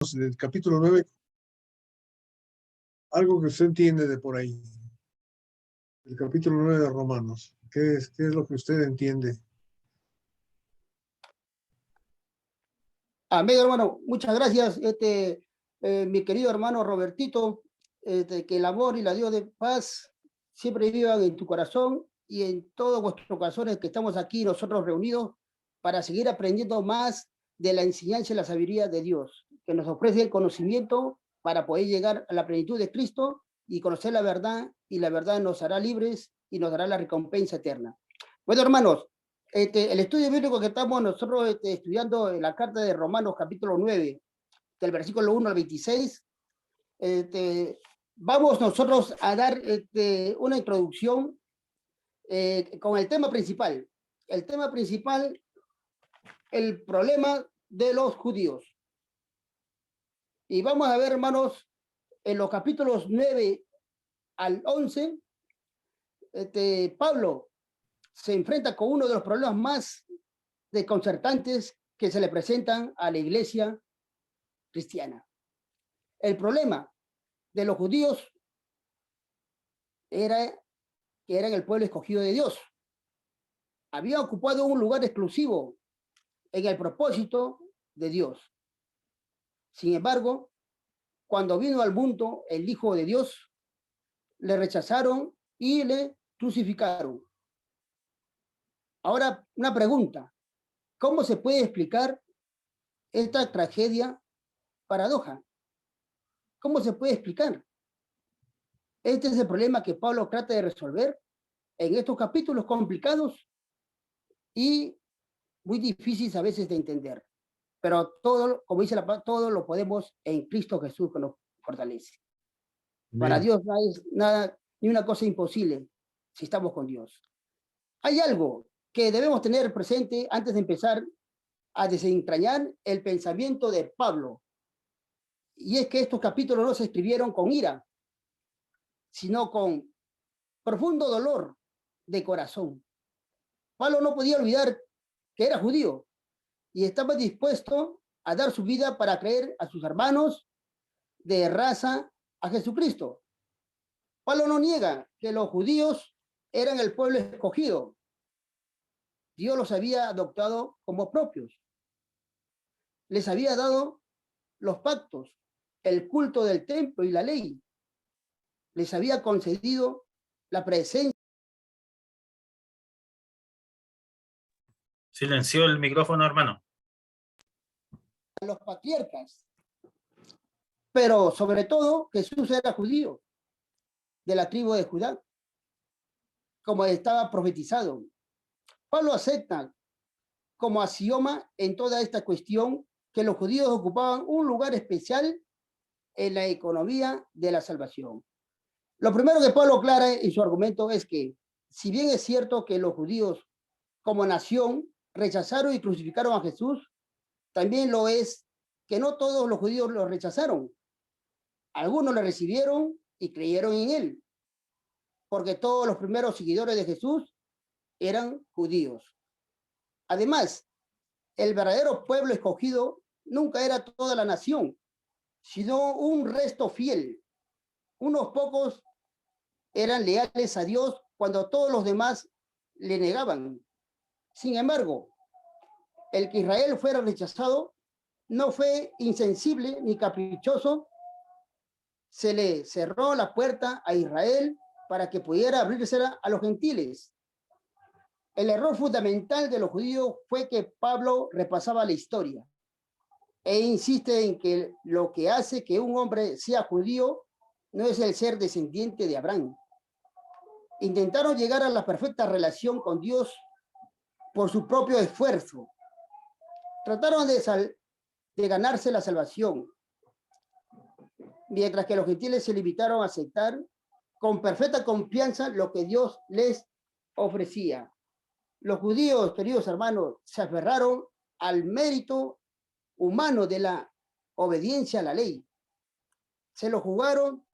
del capítulo 9, algo que usted entiende de por ahí. El capítulo 9 de Romanos. ¿Qué es lo que usted entiende? Amén, hermano. Muchas gracias, mi querido hermano Robertito. Que el amor y la Dios de paz siempre vivan en tu corazón y en todos vuestros corazones que estamos aquí nosotros reunidos para seguir aprendiendo más de la enseñanza y la sabiduría de Dios, que nos ofrece el conocimiento para poder llegar a la plenitud de Cristo y conocer la verdad, y la verdad nos hará libres y nos dará la recompensa eterna. Bueno, hermanos, el estudio bíblico que estamos nosotros estudiando en la carta de Romanos capítulo 9, del versículo 1 al 26, vamos nosotros a dar una introducción con el tema principal. El tema principal, el problema de los judíos. Y vamos a ver, hermanos, en los capítulos 9 al 11, Pablo se enfrenta con uno de los problemas más desconcertantes que se le presentan a la iglesia cristiana. El problema de los judíos era que eran el pueblo escogido de Dios. Habían ocupado un lugar exclusivo en el propósito de Dios. Sin embargo, cuando vino al mundo el Hijo de Dios, le rechazaron y le crucificaron. Ahora, una pregunta. ¿Cómo se puede explicar esta tragedia paradoja? ¿Cómo se puede explicar? Este es el problema que Pablo trata de resolver en estos capítulos complicados y muy difíciles a veces de entender. Pero todo, como dice la palabra, todo lo podemos en Cristo Jesús que nos fortalece. Bien. Para Dios no hay nada, ni una cosa imposible si estamos con Dios. Hay algo que debemos tener presente antes de empezar a desentrañar el pensamiento de Pablo. Y es que estos capítulos no se escribieron con ira, sino con profundo dolor de corazón. Pablo no podía olvidar que era judío y estaba dispuesto a dar su vida para creer a sus hermanos de raza a Jesucristo. Pablo no niega que los judíos eran el pueblo escogido. Dios los había adoptado como propios. Les había dado los pactos, el culto del templo y la ley. Les había concedido la presencia. Silenció el micrófono, hermano. A los patriarcas. Pero sobre todo, Jesús era judío, de la tribu de Judá, como estaba profetizado. Pablo acepta como axioma en toda esta cuestión que los judíos ocupaban un lugar especial en la economía de la salvación. Lo primero que Pablo aclara en su argumento es que, si bien es cierto que los judíos como nación rechazaron y crucificaron a Jesús, también lo es que no todos los judíos lo rechazaron. Algunos le recibieron y creyeron en él, porque todos los primeros seguidores de Jesús eran judíos. Además, el verdadero pueblo escogido nunca era toda la nación, sino un resto fiel. Unos pocos eran leales a Dios cuando todos los demás le negaban. Sin embargo, el que Israel fuera rechazado no fue insensible ni caprichoso. Se le cerró la puerta a Israel para que pudiera abrirse a los gentiles. El error fundamental de los judíos fue que Pablo repasaba la historia e insiste en que lo que hace que un hombre sea judío no es el ser descendiente de Abraham. Intentaron llegar a la perfecta relación con Dios por su propio esfuerzo. Trataron de ganarse la salvación, mientras que los gentiles se limitaron a aceptar con perfecta confianza lo que Dios les ofrecía. Los judíos, queridos hermanos, se aferraron al mérito humano de la obediencia a la ley. Se lo jugaron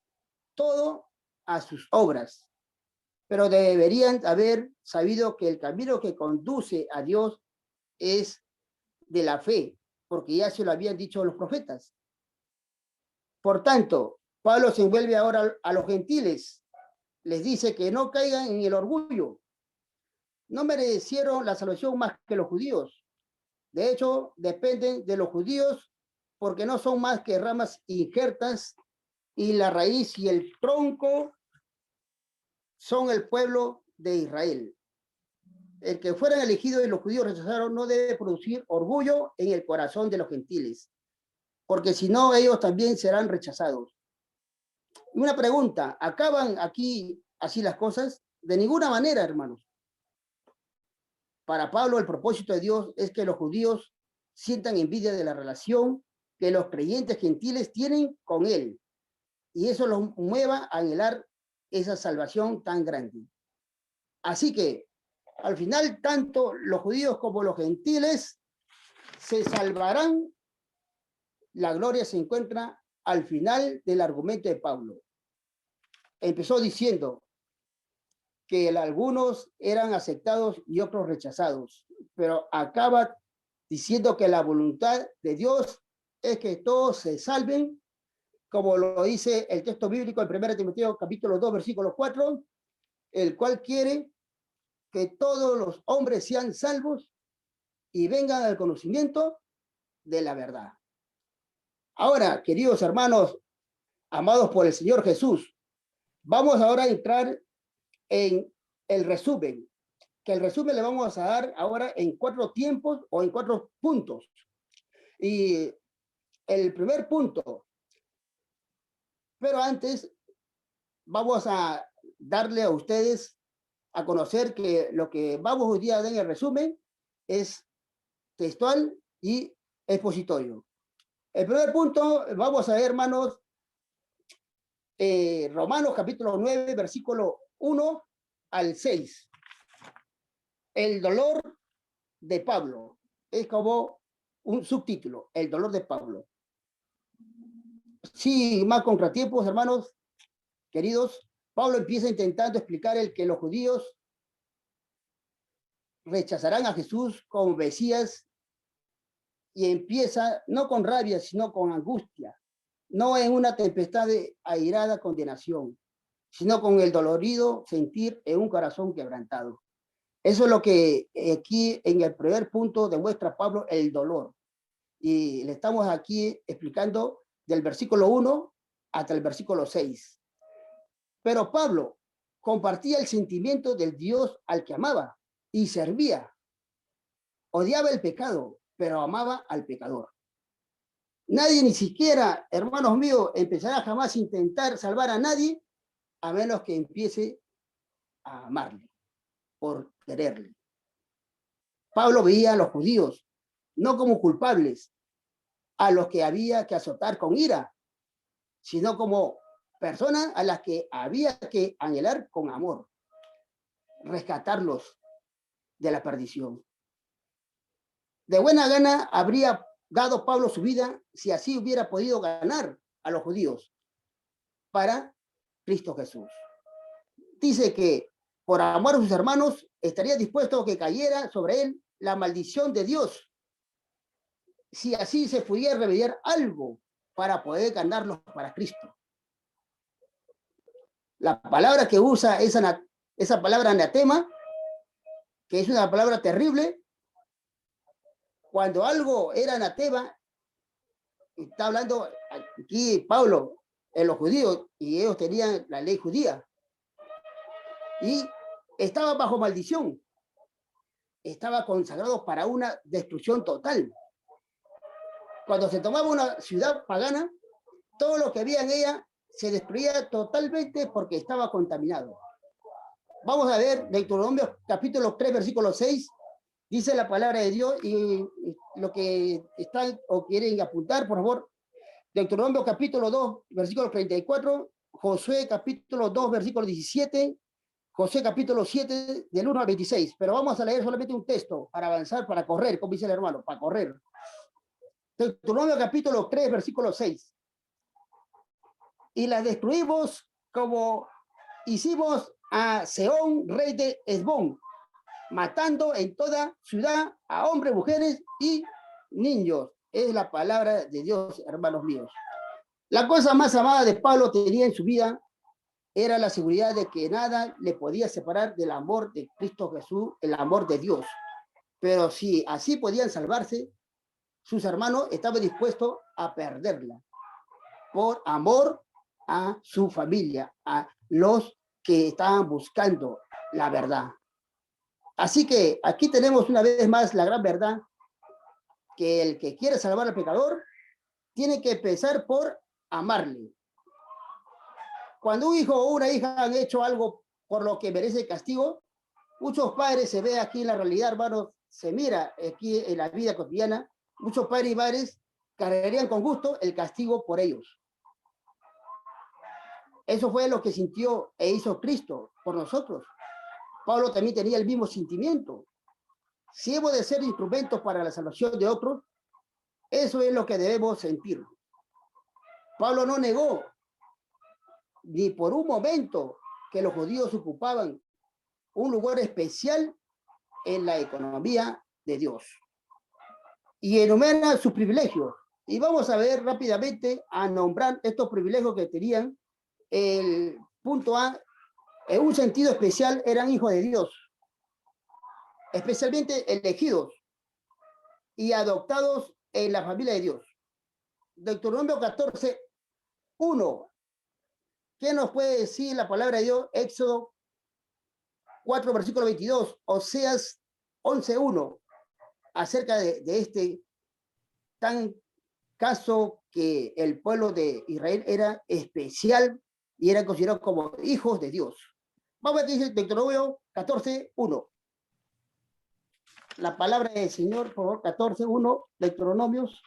todo a sus obras, pero deberían haber sabido que el camino que conduce a Dios es de la fe, porque ya se lo habían dicho los profetas. Por tanto, Pablo se envuelve ahora a los gentiles. Les dice que no caigan en el orgullo. No merecieron la salvación más que los judíos. De hecho, dependen de los judíos porque no son más que ramas injertas y la raíz y el tronco son el pueblo de Israel. El que fueran elegidos y los judíos rechazaron no debe producir orgullo en el corazón de los gentiles, porque si no, ellos también serán rechazados. Una pregunta, ¿acaban aquí así las cosas? De ninguna manera, hermanos. Para Pablo, el propósito de Dios es que los judíos sientan envidia de la relación que los creyentes gentiles tienen con él, y eso los mueva a anhelar esa salvación tan grande. Así que, al final, tanto los judíos como los gentiles se salvarán. La gloria se encuentra al final del argumento de Pablo. Empezó diciendo que algunos eran aceptados y otros rechazados, pero acaba diciendo que la voluntad de Dios es que todos se salven, como lo dice el texto bíblico en 1 Timoteo capítulo 2, versículo 4, el cual quiere que todos los hombres sean salvos y vengan al conocimiento de la verdad. Ahora, queridos hermanos, amados por el Señor Jesús, vamos ahora a entrar en el resumen, que el resumen le vamos a dar ahora en 4 tiempos o en 4 puntos. Y el primer punto, pero antes vamos a darle a ustedes a conocer que lo que vamos hoy día a dar en el resumen es textual y expositorio. El primer punto, vamos a ver, hermanos, Romanos capítulo 9, versículo 1 al 6. El dolor de Pablo. Es como un subtítulo, el dolor de Pablo. Sin más contratiempos, hermanos, queridos, Pablo empieza intentando explicar el que los judíos rechazarán a Jesús como Mesías, y empieza no con rabia, sino con angustia, no en una tempestad de airada condenación, sino con el dolorido sentir en un corazón quebrantado. Eso es lo que aquí en el primer punto demuestra Pablo, el dolor. Y le estamos aquí explicando del versículo 1 hasta el versículo 6. Pero Pablo compartía el sentimiento del Dios al que amaba y servía. Odiaba el pecado, pero amaba al pecador. Nadie, ni siquiera, hermanos míos, empezará jamás a intentar salvar a nadie a menos que empiece a amarle, por quererle. Pablo veía a los judíos no como culpables, a los que había que azotar con ira, sino como personas a las que había que anhelar con amor, rescatarlos de la perdición. De buena gana habría dado Pablo su vida si así hubiera podido ganar a los judíos para Cristo Jesús. Dice que por amor a sus hermanos estaría dispuesto a que cayera sobre él la maldición de Dios, si así se pudiera remediar algo para poder ganarlos para Cristo. La palabra que usa esa palabra anatema, que es una palabra terrible, cuando algo era anatema, está hablando aquí Pablo en los judíos, y ellos tenían la ley judía, y estaba bajo maldición, estaba consagrado para una destrucción total. Cuando se tomaba una ciudad pagana, todo lo que había en ella se destruía totalmente porque estaba contaminado. Vamos a ver Deuteronomio capítulo 3, versículo 6, dice la palabra de Dios, y lo que están o quieren apuntar, por favor, Deuteronomio capítulo 2, versículo 34, Josué capítulo 2, versículo 17, Josué capítulo 7, del 1 al 26. Pero vamos a leer solamente un texto para avanzar, para correr, como dice el hermano, para correr. Deuteronomio capítulo 3, versículo 6. Y las destruimos como hicimos a Sehón, rey de Hesbón, matando en toda ciudad a hombres, mujeres y niños. Es la palabra de Dios, hermanos míos. La cosa más amada de Pablo tenía en su vida era la seguridad de que nada le podía separar del amor de Cristo Jesús, el amor de Dios. Pero si así podían salvarse, sus hermanos estaban dispuestos a perderla por amor a su familia, a los que estaban buscando la verdad. Así que aquí tenemos una vez más la gran verdad, que el que quiere salvar al pecador tiene que empezar por amarle. Cuando un hijo o una hija han hecho algo por lo que merece castigo, muchos padres, se ve aquí en la realidad, hermanos, se mira aquí en la vida cotidiana, muchos padres y madres cargarían con gusto el castigo por ellos. Eso fue lo que sintió e hizo Cristo por nosotros. Pablo también tenía el mismo sentimiento. Si hemos de ser instrumentos para la salvación de otros, eso es lo que debemos sentir. Pablo no negó ni por un momento que los judíos ocupaban un lugar especial en la economía de Dios. Y enumera sus privilegios. Y vamos a ver rápidamente a nombrar estos privilegios que tenían. El punto A, en un sentido especial, eran hijos de Dios, especialmente elegidos y adoptados en la familia de Dios. Deuteronomio 14, 1. ¿Qué nos puede decir la palabra de Dios? Éxodo 4, versículo 22. Oseas 11, 1. Acerca de este tan caso que el pueblo de Israel era especial y era considerado como hijos de Dios. Vamos a decir Deuteronomio 14, 1. La palabra del Señor, por favor, 14, 1, Deuteronomios.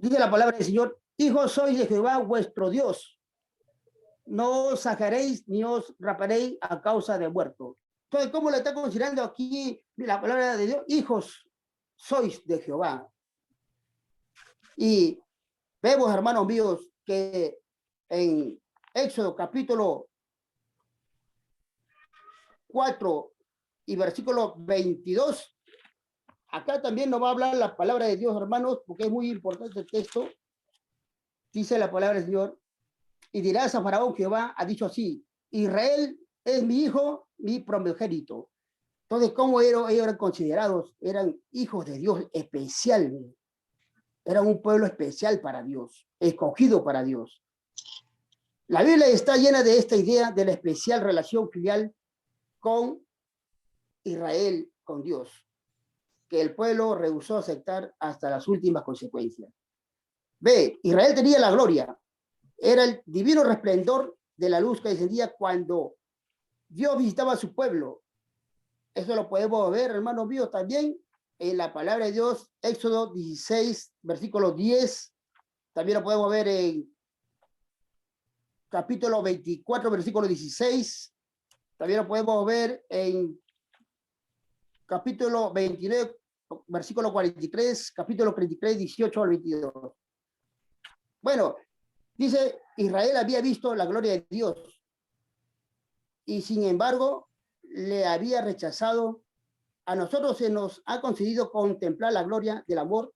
Dice la palabra del Señor: hijos sois de Jehová vuestro Dios, no os sacaréis ni os raparéis a causa de muerto. Entonces, ¿cómo le está considerando aquí la palabra de Dios? Hijos sois de Jehová. Y vemos, hermanos míos, que en Éxodo capítulo 4 y versículo 22, acá también nos va a hablar la palabra de Dios, hermanos, porque es muy importante el texto. Dice la palabra del Señor: y dirás a Faraón, Jehová ha dicho así, Israel es mi hijo, mi primogénito. Entonces, ¿cómo ellos eran considerados? Eran hijos de Dios especial. Eran un pueblo especial para Dios, escogido para Dios. La Biblia está llena de esta idea de la especial relación filial con Israel, con Dios, que el pueblo rehusó aceptar hasta las últimas consecuencias. Ve, Israel tenía la gloria, era el divino resplendor de la luz que descendía cuando Dios visitaba a su pueblo. Eso lo podemos ver, hermanos míos, también en la palabra de Dios, Éxodo 16, versículo 10. También lo podemos ver en capítulo 24, versículo 16. También lo podemos ver en capítulo 29, versículo 43, capítulo 33, 18 al 22. Bueno, dice, Israel había visto la gloria de Dios y sin embargo le había rechazado. A nosotros se nos ha concedido contemplar la gloria del amor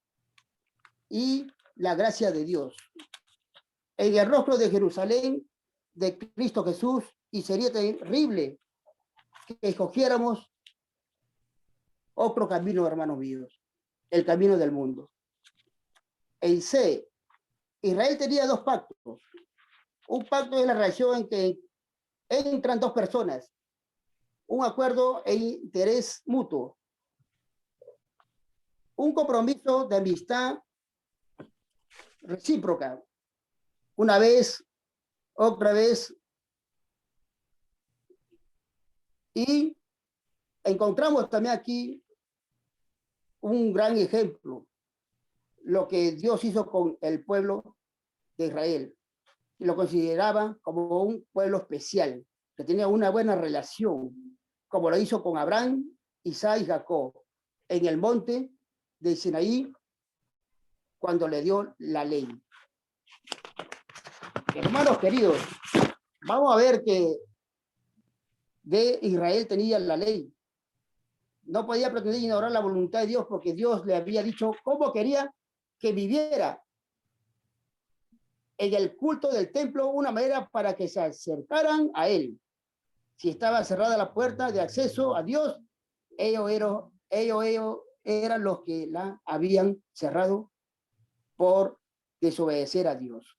y la gracia de Dios en el rostro de Jerusalén, de Cristo Jesús, y sería terrible que escogiéramos otro camino, hermanos míos, el camino del mundo. En C, Israel tenía dos pactos. Un pacto es la relación en que entran dos personas, un acuerdo e interés mutuo, un compromiso de amistad recíproca, una vez, otra vez, y encontramos también aquí un gran ejemplo, lo que Dios hizo con el pueblo de Israel, y lo consideraba como un pueblo especial, que tenía una buena relación, como lo hizo con Abraham, Isaac y Jacob, en el monte de Sinaí, cuando le dio la ley. Hermanos queridos, Vamos a ver que de Israel tenía la ley. No podía pretender ignorar la voluntad de Dios porque Dios le había dicho cómo quería que viviera en el culto del templo, una manera para que se acercaran a él. Si estaba cerrada la puerta de acceso a Dios, ellos eran los que la habían cerrado por desobedecer a Dios,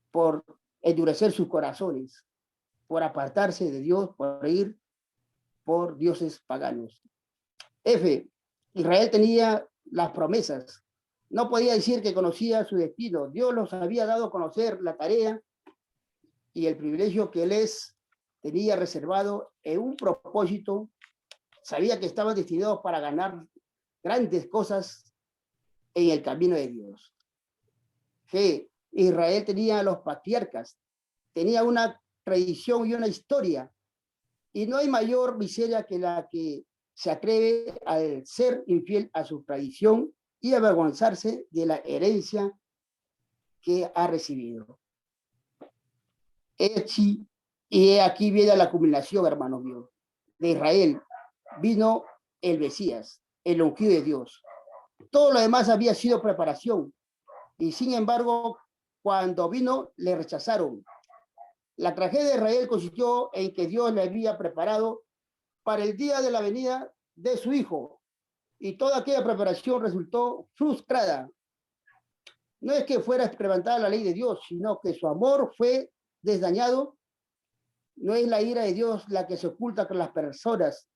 por endurecer sus corazones, por apartarse de Dios, por ir por dioses paganos. Israel tenía las promesas. No podía decir que conocía su destino. Dios los había dado a conocer la tarea y el privilegio que les tenía reservado en un propósito. Sabía que estaban destinados para ganar grandes cosas en el camino de Dios. Que Israel tenía a los patriarcas, tenía una tradición y una historia, y no hay mayor miseria que la que se atreve al ser infiel a su tradición y avergonzarse de la herencia que ha recibido. Y aquí viene la culminación, hermanos míos. De Israel vino el Mesías, el ungido de Dios. Todo lo demás había sido preparación, y sin embargo, cuando vino, le rechazaron. La tragedia de Israel consistió en que Dios le había preparado para el día de la venida de su Hijo, y toda aquella preparación resultó frustrada. No es que fuera experimentada la ley de Dios, sino que su amor fue desdañado. No es la ira de Dios la que se oculta con las personas,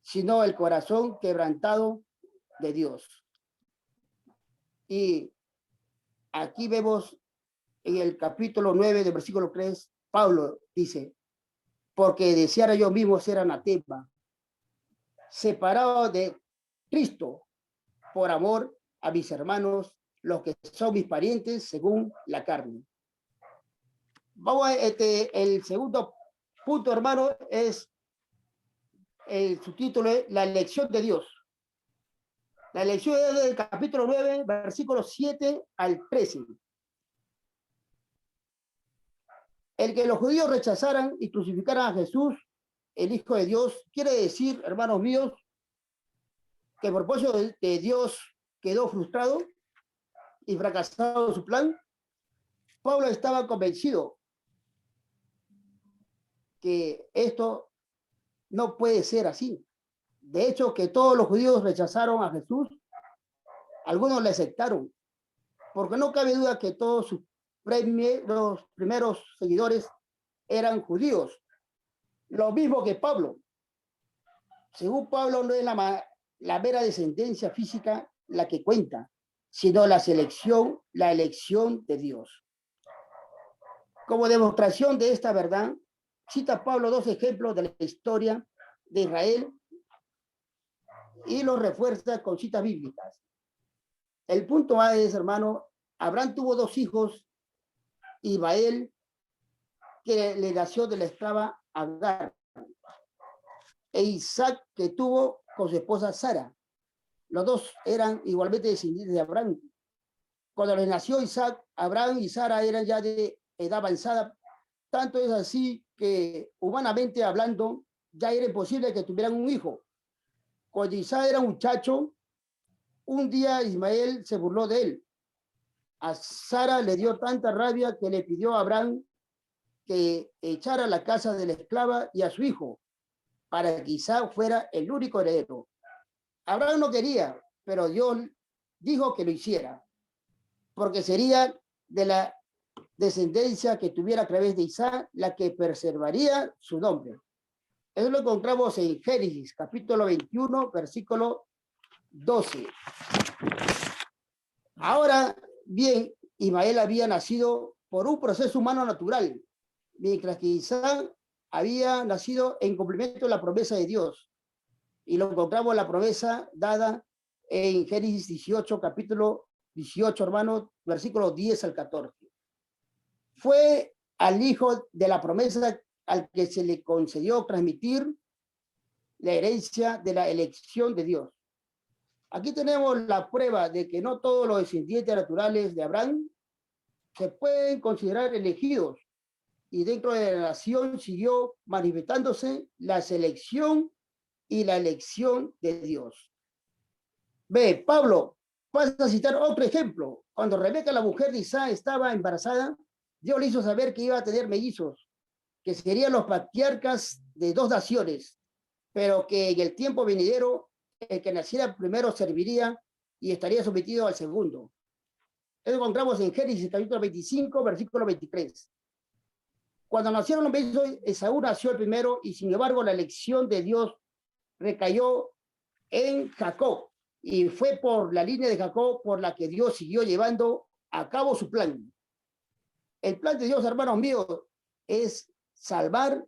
sino el corazón quebrantado de Dios. Y aquí vemos en el capítulo 9 del versículo 3, Pablo dice, porque deseara yo mismo ser anatema, separado de Cristo, por amor a mis hermanos, los que son mis parientes según la carne. Vamos a el segundo punto, hermano, es el subtítulo es la elección de Dios. La elección es del capítulo 9, versículos 7 al 13. El que los judíos rechazaran y crucificaran a Jesús, el Hijo de Dios, quiere decir, hermanos míos, que el propósito de Dios quedó frustrado y fracasado su plan. Pablo estaba convencido que esto no puede ser así. De hecho, que todos los judíos rechazaron a Jesús, algunos le aceptaron, porque no cabe duda que todos sus primeros seguidores eran judíos. Lo mismo que Pablo. Según Pablo, no es la mera descendencia física la que cuenta, sino la elección de Dios. Como demostración de esta verdad, cita Pablo dos ejemplos de la historia de Israel y los refuerza con citas bíblicas. El punto A es, hermano, Abraham tuvo dos hijos, Ismael, que le nació de la esclava Agar, e Isaac, que tuvo con su esposa Sara. Los dos eran igualmente descendientes de Abraham. Cuando les nació Isaac, Abraham y Sara eran ya de edad avanzada. Tanto es así que, humanamente hablando, ya era imposible que tuvieran un hijo. Cuando Isaac era un muchacho, un día Ismael se burló de él. A Sara le dio tanta rabia que le pidió a Abraham que echara la casa de la esclava y a su hijo, para que Isaac fuera el único heredero. Abraham no quería, pero Dios dijo que lo hiciera, porque sería de la descendencia que tuviera a través de Isaac la que preservaría su nombre. Eso lo encontramos en Génesis, capítulo 21, versículo 12. Ahora bien, Ismael había nacido por un proceso humano natural, mientras que Isaac había nacido en cumplimiento de la promesa de Dios. Y lo encontramos la promesa dada en Génesis 18, capítulo 18, hermanos, versículos 10 al 14. Fue al hijo de la promesa al que se le concedió transmitir la herencia de la elección de Dios. Aquí tenemos la prueba de que no todos los descendientes naturales de Abraham se pueden considerar elegidos, y dentro de la nación siguió manifestándose la selección y la elección de Dios. Ve, Pablo pasa a citar otro ejemplo. Cuando Rebeca, la mujer de Isaac, estaba embarazada, Dios le hizo saber que iba a tener mellizos, que serían los patriarcas de dos naciones, pero que en el tiempo venidero el que naciera primero serviría y estaría sometido al segundo. Eso encontramos en Génesis capítulo 25, versículo 23. Cuando nacieron los mellizos, Esaú nació el primero y sin embargo la elección de Dios recayó en Jacob y fue por la línea de Jacob por la que Dios siguió llevando a cabo su plan. El plan de Dios, hermanos míos, es salvar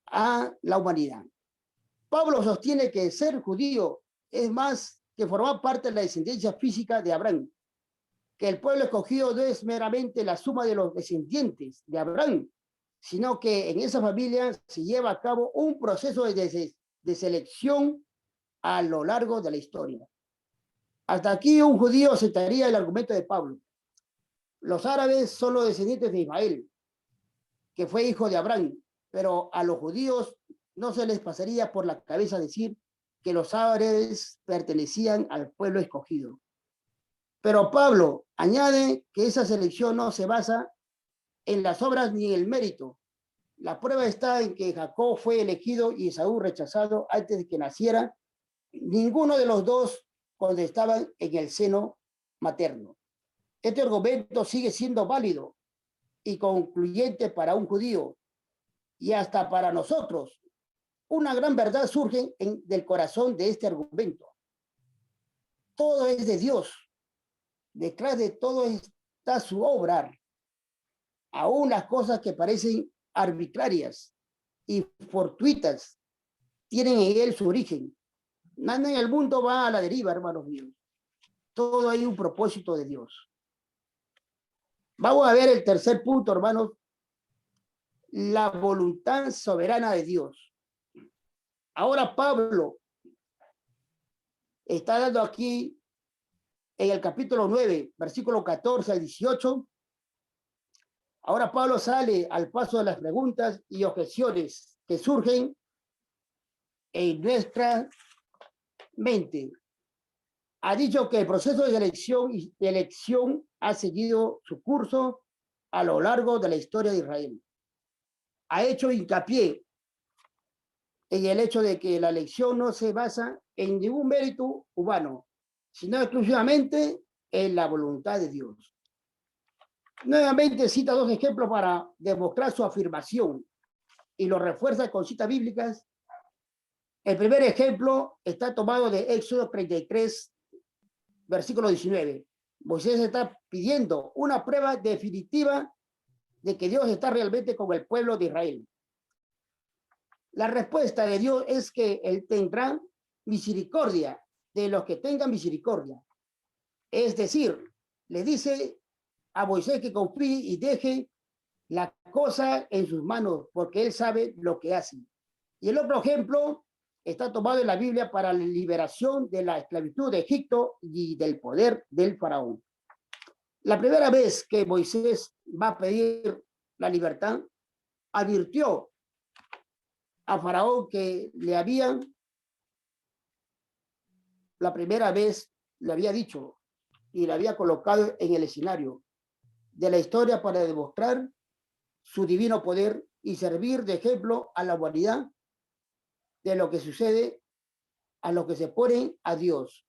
a la humanidad. Pablo sostiene que ser judío es más que formar parte de la descendencia física de Abraham, que el pueblo escogido no es meramente la suma de los descendientes de Abraham, sino que en esa familia se lleva a cabo un proceso de selección a lo largo de la historia. Hasta aquí un judío aceptaría el argumento de Pablo. Los árabes son los descendientes de Ismael, que fue hijo de Abraham, pero a los judíos no se les pasaría por la cabeza decir que los árabes pertenecían al pueblo escogido. Pero Pablo añade que esa selección no se basa en las obras ni en el mérito. La prueba está en que Jacob fue elegido y Esaú rechazado antes de que naciera ninguno de los dos cuando estaban en el seno materno. Este argumento sigue siendo válido y concluyente para un judío y hasta para nosotros. Una gran verdad surge del corazón de este argumento. Todo es de Dios. Detrás de todo está su obra. Aún las cosas que parecen arbitrarias y fortuitas tienen en él su origen. Nada en el mundo va a la deriva, hermanos míos. Todo hay un propósito de Dios. Vamos a ver el tercer punto, hermanos. La voluntad soberana de Dios. Ahora Pablo está dando aquí en el capítulo 9, versículo 14 al 18. Ahora Pablo sale al paso de las preguntas y objeciones que surgen en nuestra mente. Ha dicho que el proceso de elección ha seguido su curso a lo largo de la historia de Israel. Ha hecho hincapié en el hecho de que la elección no se basa en ningún mérito humano, sino exclusivamente en la voluntad de Dios. Nuevamente cita dos ejemplos para demostrar su afirmación y lo refuerza con citas bíblicas. El primer ejemplo está tomado de Éxodo 33, versículo 19. Moisés está pidiendo una prueba definitiva de que Dios está realmente con el pueblo de Israel. La respuesta de Dios es que Él tendrá misericordia de los que tengan misericordia. Es decir, le dice a Moisés que confíe y deje la cosa en sus manos, porque Él sabe lo que hace. Y el otro ejemplo está tomado en la Biblia para la liberación de la esclavitud de Egipto y del poder del faraón. La primera vez que Moisés va a pedir la libertad, advirtió a faraón que la primera vez le había dicho y le había colocado en el escenario de la historia para demostrar su divino poder y servir de ejemplo a la humanidad de lo que sucede a los que se ponen a Dios.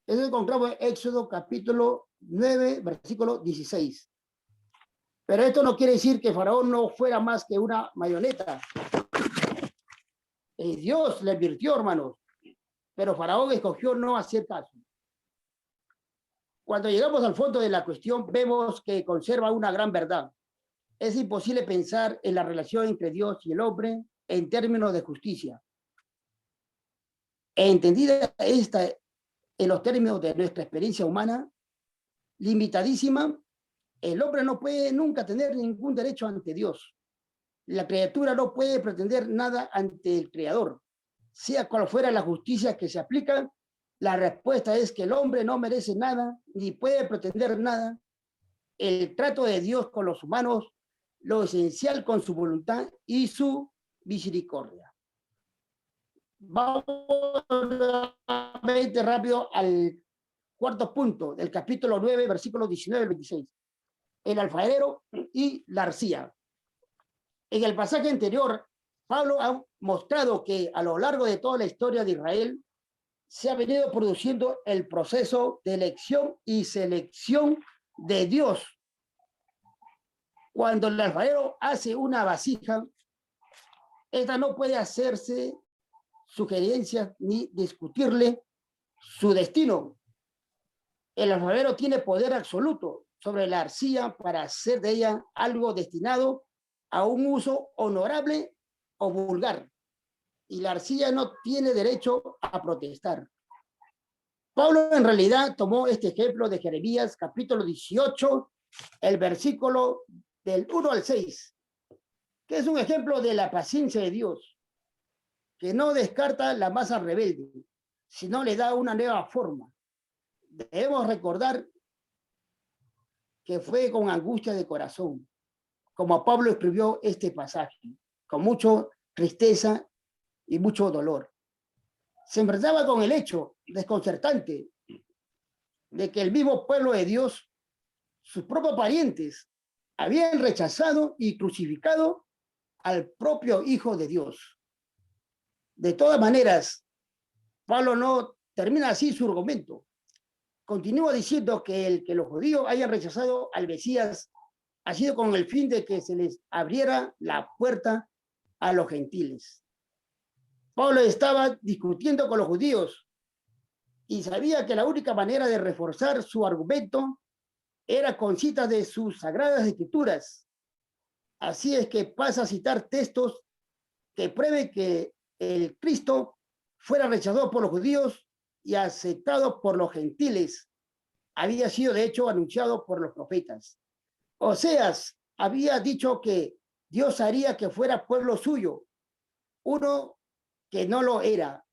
Eso encontramos en Éxodo capítulo 9, versículo 16. Pero esto no quiere decir que Faraón no fuera más que una marioneta. Dios le advirtió, hermanos, pero Faraón escogió no hacer caso. Cuando llegamos al fondo de la cuestión, vemos que conserva una gran verdad. Es imposible pensar en la relación entre Dios y el hombre en términos de justicia. Entendida esta en los términos de nuestra experiencia humana, limitadísima, el hombre no puede nunca tener ningún derecho ante Dios. La criatura no puede pretender nada ante el Creador. Sea cual fuera la justicia que se aplica, la respuesta es que el hombre no merece nada, ni puede pretender nada. El trato de Dios con los humanos lo esencial con su voluntad y su misericordia. Vamos nuevamente rápido al cuarto punto del capítulo 9, versículos 19 al 26. El alfarero y la arcilla. En el pasaje anterior, Pablo ha mostrado que a lo largo de toda la historia de Israel se ha venido produciendo el proceso de elección y selección de Dios. Cuando el alfarero hace una vasija, esta no puede hacerse sugerencias ni discutirle su destino. El alfarero tiene poder absoluto sobre la arcilla para hacer de ella algo destinado a un uso honorable o vulgar. Y la arcilla no tiene derecho a protestar. Pablo en realidad tomó este ejemplo de Jeremías capítulo 18, el versículo del 1 al 6, que es un ejemplo de la paciencia de Dios, que no descarta la masa rebelde, sino le da una nueva forma. Debemos recordar que fue con angustia de corazón, como Pablo escribió este pasaje, con mucha tristeza y mucho dolor. Se enfrentaba con el hecho desconcertante de que el mismo pueblo de Dios, sus propios parientes, habían rechazado y crucificado al propio Hijo de Dios. De todas maneras, Pablo no termina así su argumento. Continúa diciendo que los judíos hayan rechazado al Mesías ha sido con el fin de que se les abriera la puerta a los gentiles. Pablo estaba discutiendo con los judíos y sabía que la única manera de reforzar su argumento era con citas de sus sagradas escrituras. Así es que pasa a citar textos que prueben que el Cristo fuera rechazado por los judíos y aceptado por los gentiles. Había sido de hecho anunciado por los profetas. Oseas había dicho que Dios haría que fuera pueblo suyo, uno que no lo era.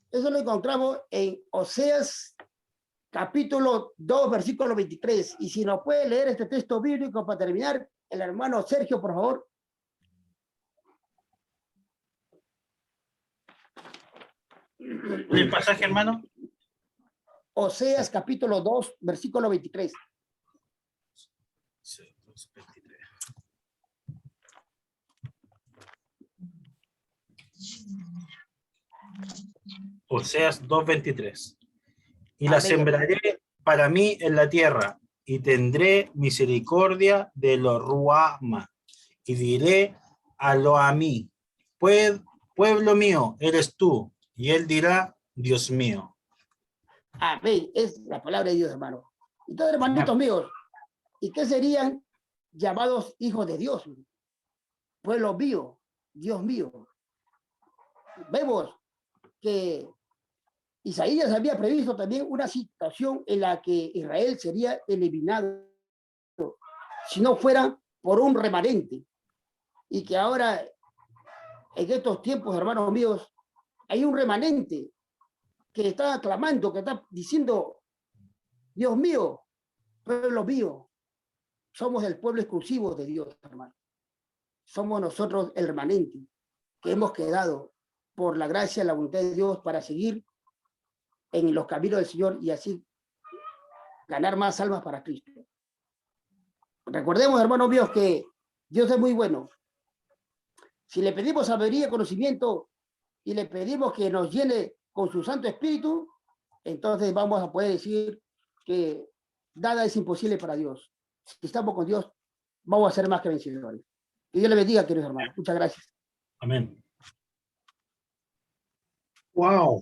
Eso lo encontramos en Oseas capítulo 2, versículo 23. Y si nos puede leer este texto bíblico para terminar, el hermano Sergio, por favor. ¿El pasaje, hermano? Oseas capítulo 2, versículo 23. Sí, 23. Oseas 2:23. Y la sembraré para mí en la tierra, y tendré misericordia de lo Ruama, y diré a lo a mí, pueblo mío eres tú, y él dirá, Dios mío. Amén, es la palabra de Dios, hermano. Entonces, hermanitos míos, ¿y qué serían llamados hijos de Dios? Pueblo mío, Dios mío. Vemos que Isaías había previsto también una situación en la que Israel sería eliminado si no fuera por un remanente. Y que ahora, en estos tiempos, hermanos míos, hay un remanente que está clamando, que está diciendo, Dios mío, pueblo mío, somos el pueblo exclusivo de Dios, hermano. Somos nosotros el remanente que hemos quedado por la gracia y la voluntad de Dios para seguir en los caminos del Señor y así ganar más almas para Cristo. Recordemos, hermanos míos, que Dios es muy bueno. Si le pedimos sabiduría y conocimiento y le pedimos que nos llene con su Santo Espíritu, entonces vamos a poder decir que nada es imposible para Dios. Si estamos con Dios, vamos a ser más que vencedores. Que Dios le bendiga, queridos hermanos. Muchas gracias. Amén. Wow.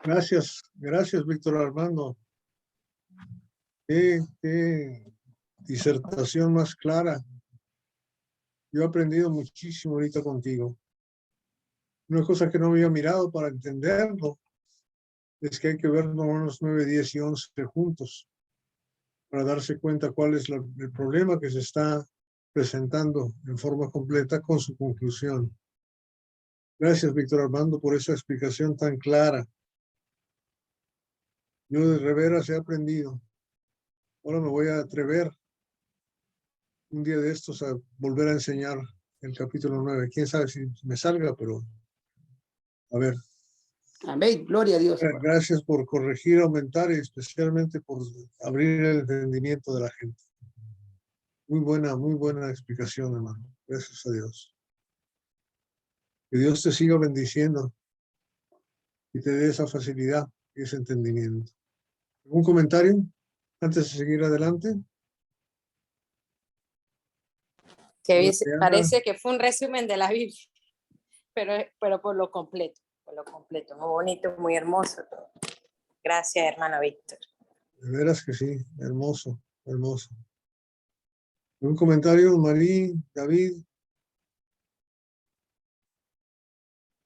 Gracias, Víctor Armando. Qué disertación más clara. Yo he aprendido muchísimo ahorita contigo. Una cosa que no había mirado para entenderlo es que hay que ver Romanos 9, 10 y 11 juntos para darse cuenta cuál es el problema que se está presentando en forma completa con su conclusión. Gracias, Víctor Armando, por esa explicación tan clara. Yo de veras he aprendido. Ahora me voy a atrever un día de estos a volver a enseñar el capítulo 9. Quién sabe si me salga, pero a ver. Amén. Gloria a Dios, hermano. Gracias por corregir, aumentar y especialmente por abrir el entendimiento de la gente. Muy buena explicación, hermano. Gracias a Dios. Que Dios te siga bendiciendo y te dé esa facilidad y ese entendimiento. ¿Algún comentario antes de seguir adelante? Que parece que fue un resumen de la Biblia, pero por lo completo, muy bonito, muy hermoso todo. Gracias, hermano Víctor. De veras que sí, hermoso, hermoso. ¿Algún comentario, Marí, David?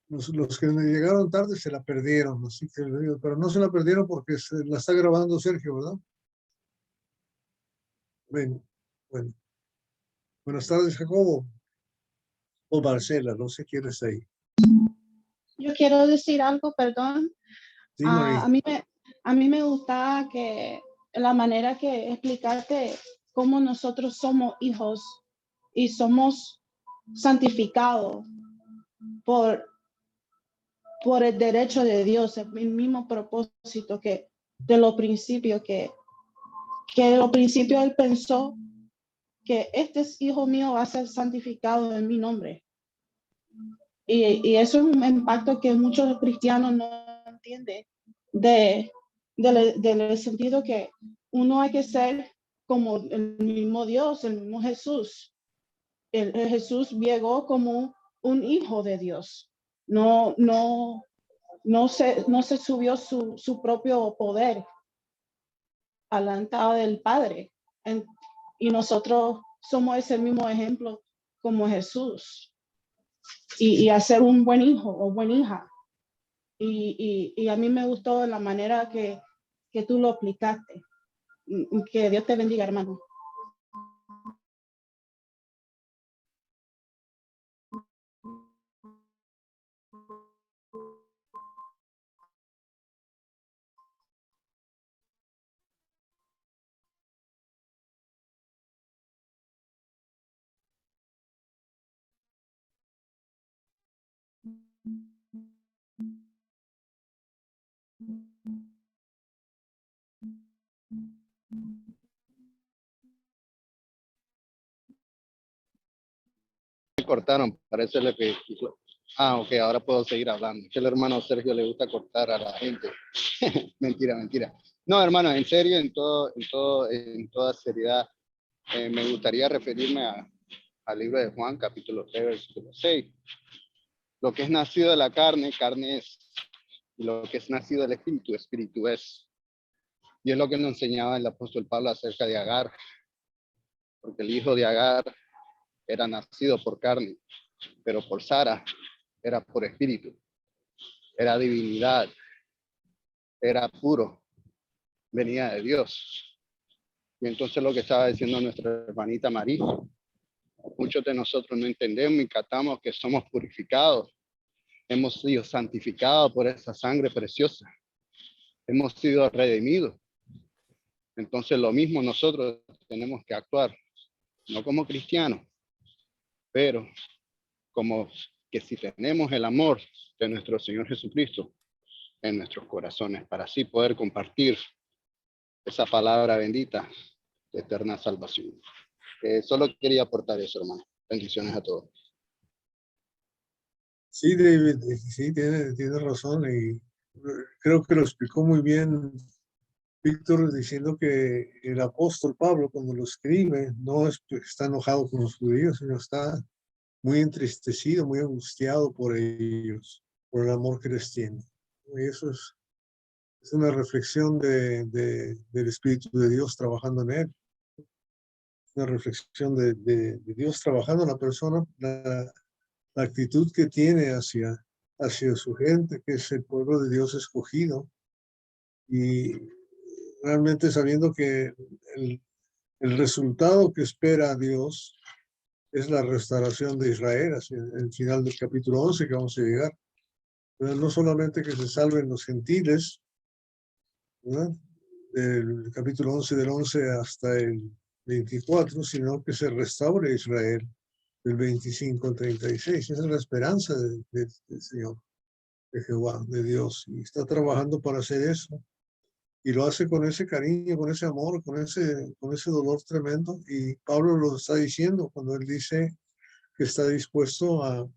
Los que me llegaron tarde se la perdieron, así que le digo, pero no se la perdieron porque se la está grabando Sergio, ¿verdad? Bueno. Buenas tardes, Jacobo. O Marcela, no sé quién está ahí. Yo quiero decir algo, perdón. Sí, María. A mí me gusta que la manera que explicaste cómo nosotros somos hijos y somos santificados por el derecho de Dios, el mismo propósito que de los principios que de los principios él pensó que este hijo mío va a ser santificado en mi nombre. Y eso es un impacto que muchos cristianos no entienden del sentido que uno hay que ser como el mismo Dios, el mismo Jesús. El Jesús llegó como un hijo de Dios. No se subió su propio poder a la entrada del Padre. Y nosotros somos ese mismo ejemplo como Jesús. Y hacer un buen hijo o buena hija. Y a mí me gustó la manera que tú lo explicaste. Que Dios te bendiga, hermano. Cortaron, parece lo que... ok, ahora puedo seguir hablando. Que el hermano Sergio le gusta cortar a la gente. Mentira. No, hermano, en serio, en toda seriedad, me gustaría referirme al libro de Juan, capítulo 3, versículo 6. Lo que es nacido de la carne, carne es. Y lo que es nacido del espíritu, espíritu es. Y es lo que nos enseñaba el apóstol Pablo acerca de Agar. Porque el hijo de Agar era nacido por carne, pero por Sara era por espíritu, era divinidad, era puro, venía de Dios. Y entonces lo que estaba diciendo nuestra hermanita María, muchos de nosotros no entendemos y catamos que somos purificados, hemos sido santificados por esa sangre preciosa, hemos sido redimidos. Entonces lo mismo nosotros tenemos que actuar, no como cristianos, pero como que si tenemos el amor de nuestro Señor Jesucristo en nuestros corazones, para así poder compartir esa palabra bendita de eterna salvación. Solo quería aportar eso, hermano. Bendiciones a todos. Sí, David, sí, tiene razón y creo que lo explicó muy bien Víctor diciendo que el apóstol Pablo cuando lo escribe no está enojado con los judíos, sino está muy entristecido, muy angustiado por ellos, por el amor que les tiene. Y eso es una reflexión del Espíritu de Dios trabajando en él. Una reflexión de Dios trabajando en la persona, la actitud que tiene hacia su gente, que es el pueblo de Dios escogido. Y realmente sabiendo que el resultado que espera Dios es la restauración de Israel, hacia el final del capítulo 11 que vamos a llegar. Pero no solamente que se salven los gentiles, ¿verdad?, del capítulo 11 del 11 hasta el 24, sino que se restaure Israel del 25 al 36. Esa es la esperanza del Señor, de Jehová, de Dios. Y está trabajando para hacer eso. Y lo hace con ese cariño, con ese amor, con ese dolor tremendo. Y Pablo lo está diciendo cuando él dice que está dispuesto a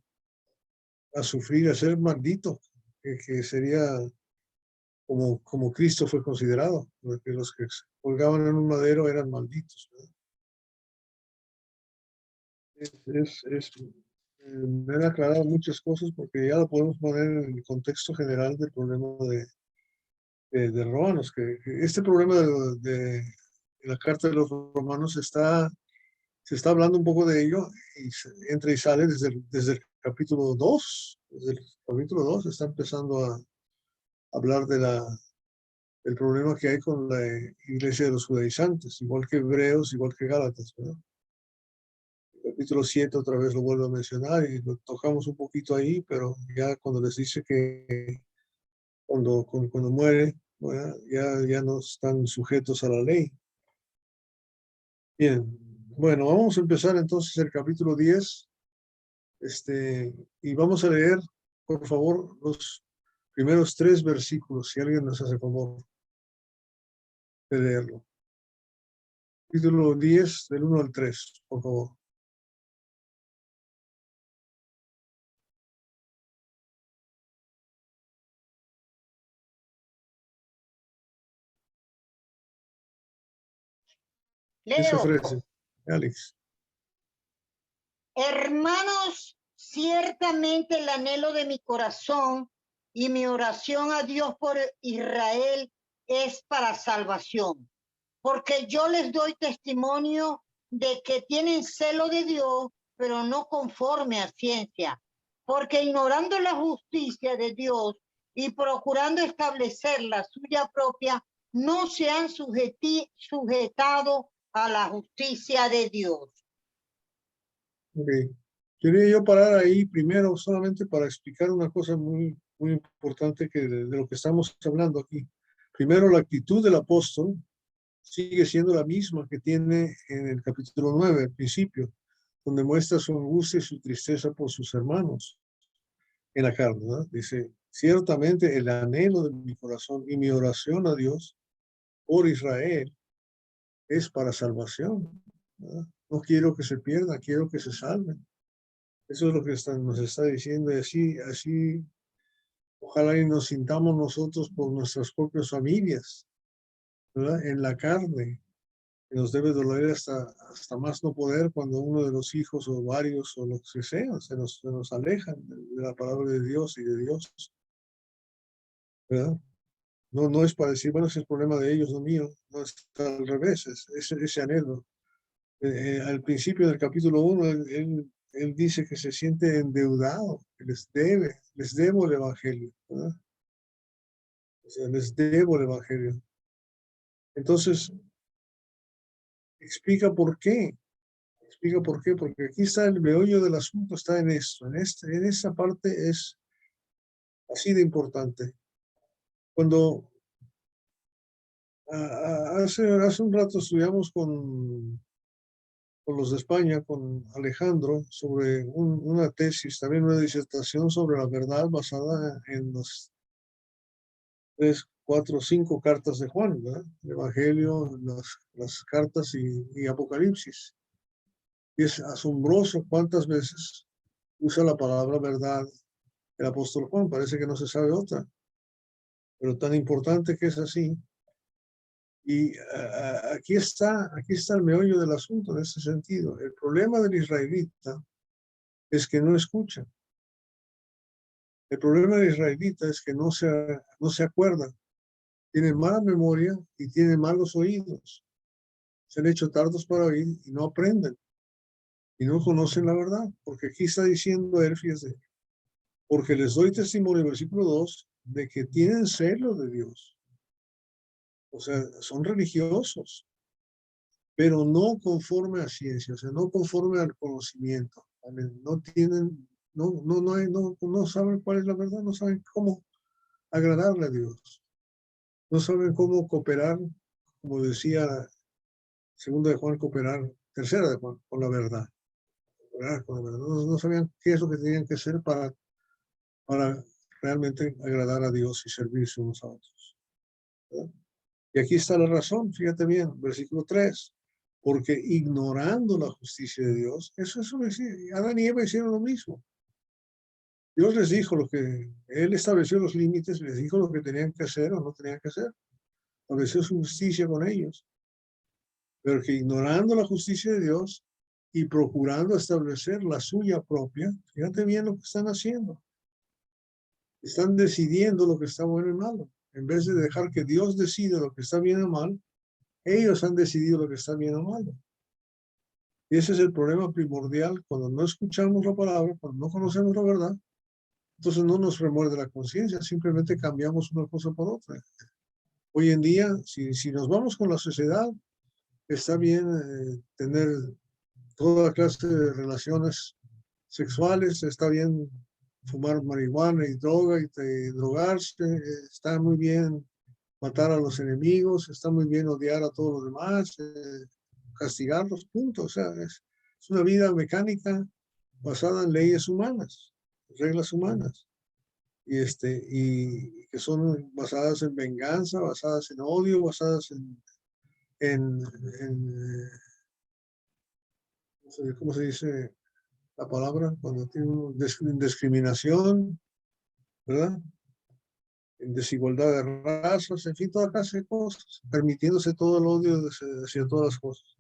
sufrir, a ser maldito, que sería como Cristo fue considerado, porque los que se colgaban en un madero eran malditos. Me han aclarado muchas cosas porque ya lo podemos poner en el contexto general del problema de Romanos, que este problema de la carta de los Romanos se está hablando un poco de ello, y entra y sale desde el capítulo 2. Desde el capítulo 2 está empezando a hablar del problema que hay con la iglesia de los judaizantes, igual que Hebreos, igual que Gálatas, ¿verdad? El capítulo 7 otra vez lo vuelvo a mencionar y lo tocamos un poquito ahí, pero ya cuando les dice que cuando muere, ¿verdad? Ya no están sujetos a la ley. Bien, bueno, vamos a empezar entonces el capítulo 10, y vamos a leer, por favor, los primeros 3 versículos, si alguien nos hace favor de leerlo. Capítulo 10, del 1 al 3, por favor. ¿Qué se Leo, ofrece? Alex. hermanos, ciertamente el anhelo de mi corazón y mi oración a Dios por Israel es para salvación, porque yo les doy testimonio de que tienen celo de Dios, pero no conforme a ciencia, porque ignorando la justicia de Dios y procurando establecer la suya propia, no se han sujetado a la justicia de Dios. Okay. Quería yo parar ahí primero solamente para explicar una cosa muy importante de lo que estamos hablando aquí. Primero, la actitud del apóstol sigue siendo la misma que tiene en el capítulo 9, al principio, donde muestra su angustia y su tristeza por sus hermanos en la carne, ¿no? Dice, ciertamente el anhelo de mi corazón y mi oración a Dios por Israel es para salvación, ¿no? No quiero que se pierda, quiero que se salven. Eso es lo que nos está diciendo, y así, ojalá y nos sintamos nosotros por nuestras propias familias, ¿verdad? En la carne. Nos debe doler hasta más no poder cuando uno de los hijos o varios o lo que sea se nos alejan de la palabra de Dios y de Dios, ¿verdad? No es para decir, bueno, ese es el problema de ellos, no mío, no, es al revés, es ese anhelo. Al principio del capítulo 1, él dice que se siente endeudado, que les debo el evangelio, ¿verdad? O sea, les debo el evangelio. Entonces, explica por qué. Explica por qué, porque aquí está el meollo del asunto, está en esto, en esa parte es así de importante. Cuando hace un rato estudiamos con los de España, con Alejandro, sobre una tesis, también una disertación sobre la verdad basada en las 3, 4, 5 cartas de Juan, ¿verdad? El Evangelio, las cartas y Apocalipsis. Y es asombroso cuántas veces usa la palabra verdad el apóstol Juan, parece que no se sabe otra, pero tan importante que es así. Y aquí está el meollo del asunto en este sentido. El problema del israelita es que no escucha. El problema del israelita es que no se acuerda. Tiene mala memoria y tiene malos oídos. Se han hecho tardos para oír y no aprenden. Y no conocen la verdad. Porque aquí está diciendo él, fíjese, porque les doy testimonio, versículo 2, de que tienen celo de Dios. O sea, son religiosos, pero no conforme a ciencia, o sea, no conforme al conocimiento. ¿Vale? No tienen, no saben cuál es la verdad, no saben cómo agradarle a Dios. No saben cómo cooperar como decía segunda de Juan, cooperar, tercera de Juan, con la verdad. Cooperar con la verdad. No sabían qué es lo que tenían que hacer para realmente agradar a Dios y servirse unos a otros. ¿Verdad? Y aquí está la razón, fíjate bien, versículo 3. Porque ignorando la justicia de Dios, eso Adán y Eva hicieron lo mismo. Dios les dijo Él estableció los límites, les dijo lo que tenían que hacer o no tenían que hacer. Estableció su justicia con ellos. Pero que ignorando la justicia de Dios y procurando establecer la suya propia, fíjate bien lo que están haciendo. Están decidiendo lo que está bueno y malo. En vez de dejar que Dios decida lo que está bien o mal, ellos han decidido lo que está bien o malo. Y ese es el problema primordial cuando no escuchamos la palabra, cuando no conocemos la verdad. Entonces no nos remuerde la conciencia, simplemente cambiamos una cosa por otra. Hoy en día, si nos vamos con la sociedad, está bien tener toda clase de relaciones sexuales, está bien fumar marihuana y droga y drogarse, está muy bien matar a los enemigos, está muy bien odiar a todos los demás, castigarlos, punto. O sea, es una vida mecánica basada en leyes humanas, reglas humanas, y que son basadas en venganza, basadas en odio, basadas en ¿cómo se dice la palabra? Cuando tiene discriminación, ¿verdad? En desigualdad de razas, en fin, toda clase de cosas, permitiéndose todo el odio hacia todas las cosas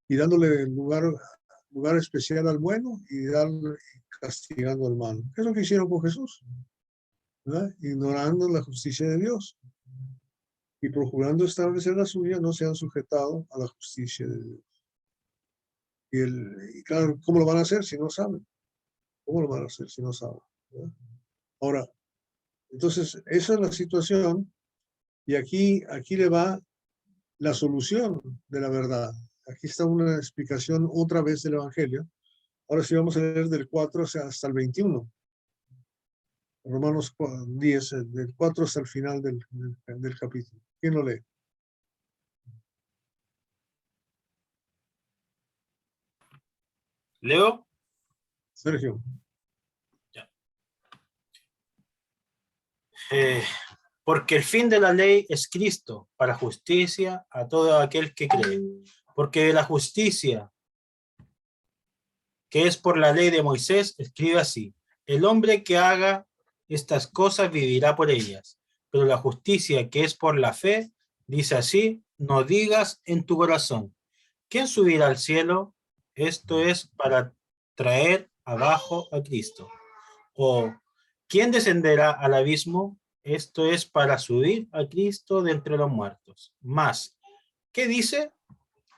y dándole lugar especial al bueno y castigando al malo. ¿Qué es lo que hicieron con Jesús? ¿Verdad? Ignorando la justicia de Dios y procurando establecer la suya, no se han sujetado a la justicia de Dios. Y claro, ¿cómo lo van a hacer si no saben? ¿Cómo lo van a hacer si no saben? ¿Verdad? Ahora, entonces, esa es la situación y aquí le va la solución de la verdad. Aquí está una explicación otra vez del Evangelio. Ahora sí vamos a leer del 4 hasta el 21. Romanos 10, del 4 hasta el final del capítulo. ¿Quién lo lee? ¿Leo? Sergio. Porque el fin de la ley es Cristo, para justicia a todo aquel que cree. Porque la justicia que es por la ley de Moisés escribe así: el hombre que haga estas cosas vivirá por ellas. Pero la justicia que es por la fe dice así: no digas en tu corazón, ¿quién subirá al cielo? Esto es para traer abajo a Cristo. O ¿quién descenderá al abismo? Esto es para subir a Cristo de entre los muertos. Más, ¿qué dice?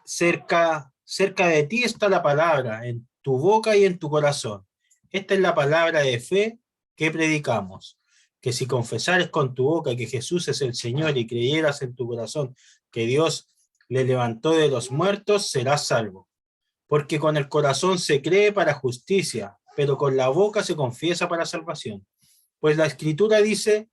Cerca de ti está la palabra, en tu boca y en tu corazón. Esta es la palabra de fe que predicamos. Que si confesares con tu boca que Jesús es el Señor y creyeras en tu corazón que Dios le levantó de los muertos, serás salvo. Porque con el corazón se cree para justicia, pero con la boca se confiesa para salvación. Pues la Escritura dice: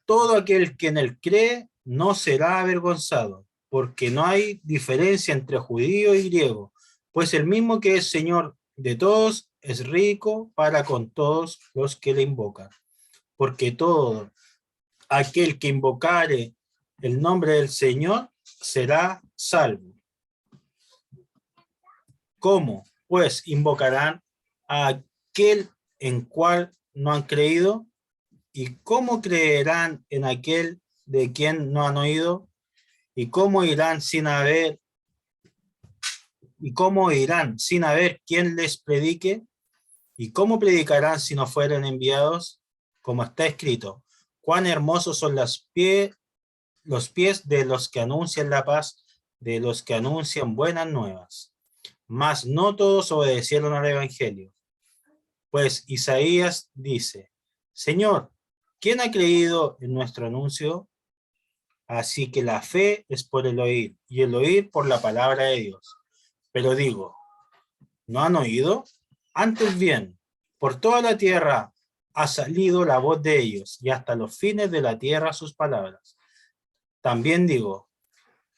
todo aquel que en él cree no será avergonzado, porque no hay diferencia entre judío y griego, pues el mismo que es Señor de todos es rico para con todos los que le invocan. Porque todo aquel que invocare el nombre del Señor será salvo. ¿Cómo? Pues invocarán a aquel en cual no han creído. ¿Y cómo creerán en aquel de quien no han oído? ¿Y cómo irán sin haber quien les predique? ¿Y cómo predicarán si no fueren enviados? Como está escrito: cuán hermosos son los pies de los que anuncian la paz, de los que anuncian buenas nuevas. Mas no todos obedecieron al evangelio. Pues Isaías dice: Señor, ¿quién ha creído en nuestro anuncio? Así que la fe es por el oír, y el oír por la palabra de Dios. Pero digo, ¿no han oído? Antes bien, por toda la tierra ha salido la voz de ellos, y hasta los fines de la tierra sus palabras. También digo,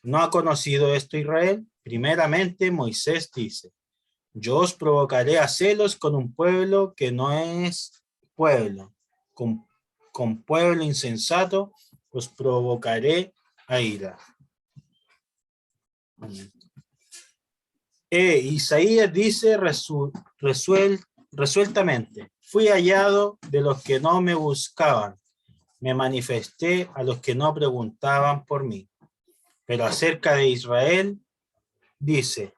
¿No ha conocido esto Israel? Primeramente Moisés dice, yo os provocaré a celos con un pueblo que no es pueblo, con pueblo insensato os provocaré a ira. Isaías dice resueltamente, fui hallado de los que no me buscaban, me manifesté a los que no preguntaban por mí. Pero acerca de Israel, dice,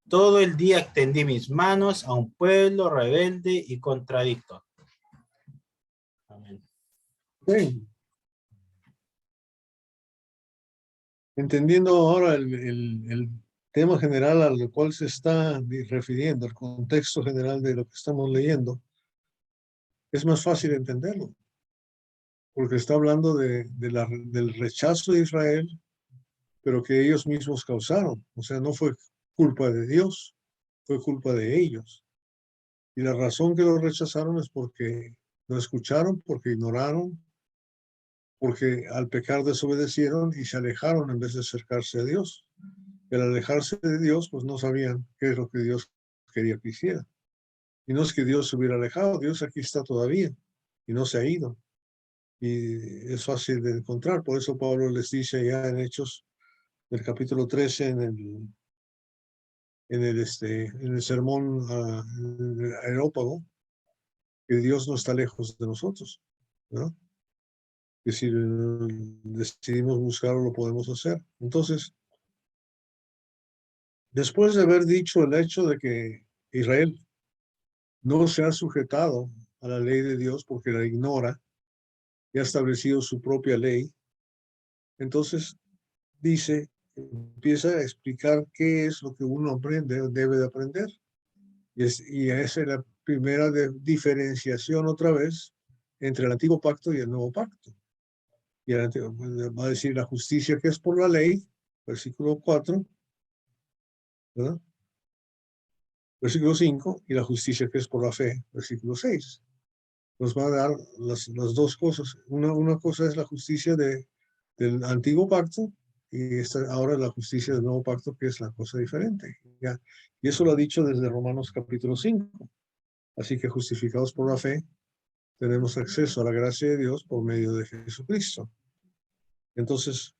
todo el día extendí mis manos a un pueblo rebelde y contradictor. Amén. Bien. Entendiendo ahora el tema general al cual se está refiriendo, el contexto general de lo que estamos leyendo, es más fácil entenderlo, porque está hablando del rechazo de Israel, pero que ellos mismos causaron. O sea, no fue culpa de Dios, fue culpa de ellos. Y la razón que lo rechazaron es porque no escucharon, porque ignoraron, porque al pecar desobedecieron y se alejaron en vez de acercarse a Dios. Y al alejarse de Dios, pues no sabían qué es lo que Dios quería que hiciera. Y no es que Dios se hubiera alejado, Dios aquí está todavía y no se ha ido. Y es fácil de encontrar, por eso Pablo les dice ya en Hechos del capítulo 13 en el sermón aerópago, que Dios no está lejos de nosotros, ¿no? Que si decidimos buscarlo, lo podemos hacer. Entonces, después de haber dicho el hecho de que Israel no se ha sujetado a la ley de Dios porque la ignora y ha establecido su propia ley, entonces empieza a explicar qué es lo que uno aprende, debe de aprender. Y esa es la primera diferenciación otra vez entre el antiguo pacto y el nuevo pacto. Y va a decir la justicia que es por la ley, versículo 4, ¿verdad? Versículo 5, y la justicia que es por la fe, versículo 6. Nos va a dar las dos cosas. Una cosa es la justicia del antiguo pacto, y ahora la justicia del nuevo pacto, que es la cosa diferente. ¿Ya? Y eso lo ha dicho desde Romanos capítulo 5. Así que justificados por la fe, tenemos acceso a la gracia de Dios por medio de Jesucristo. Entonces,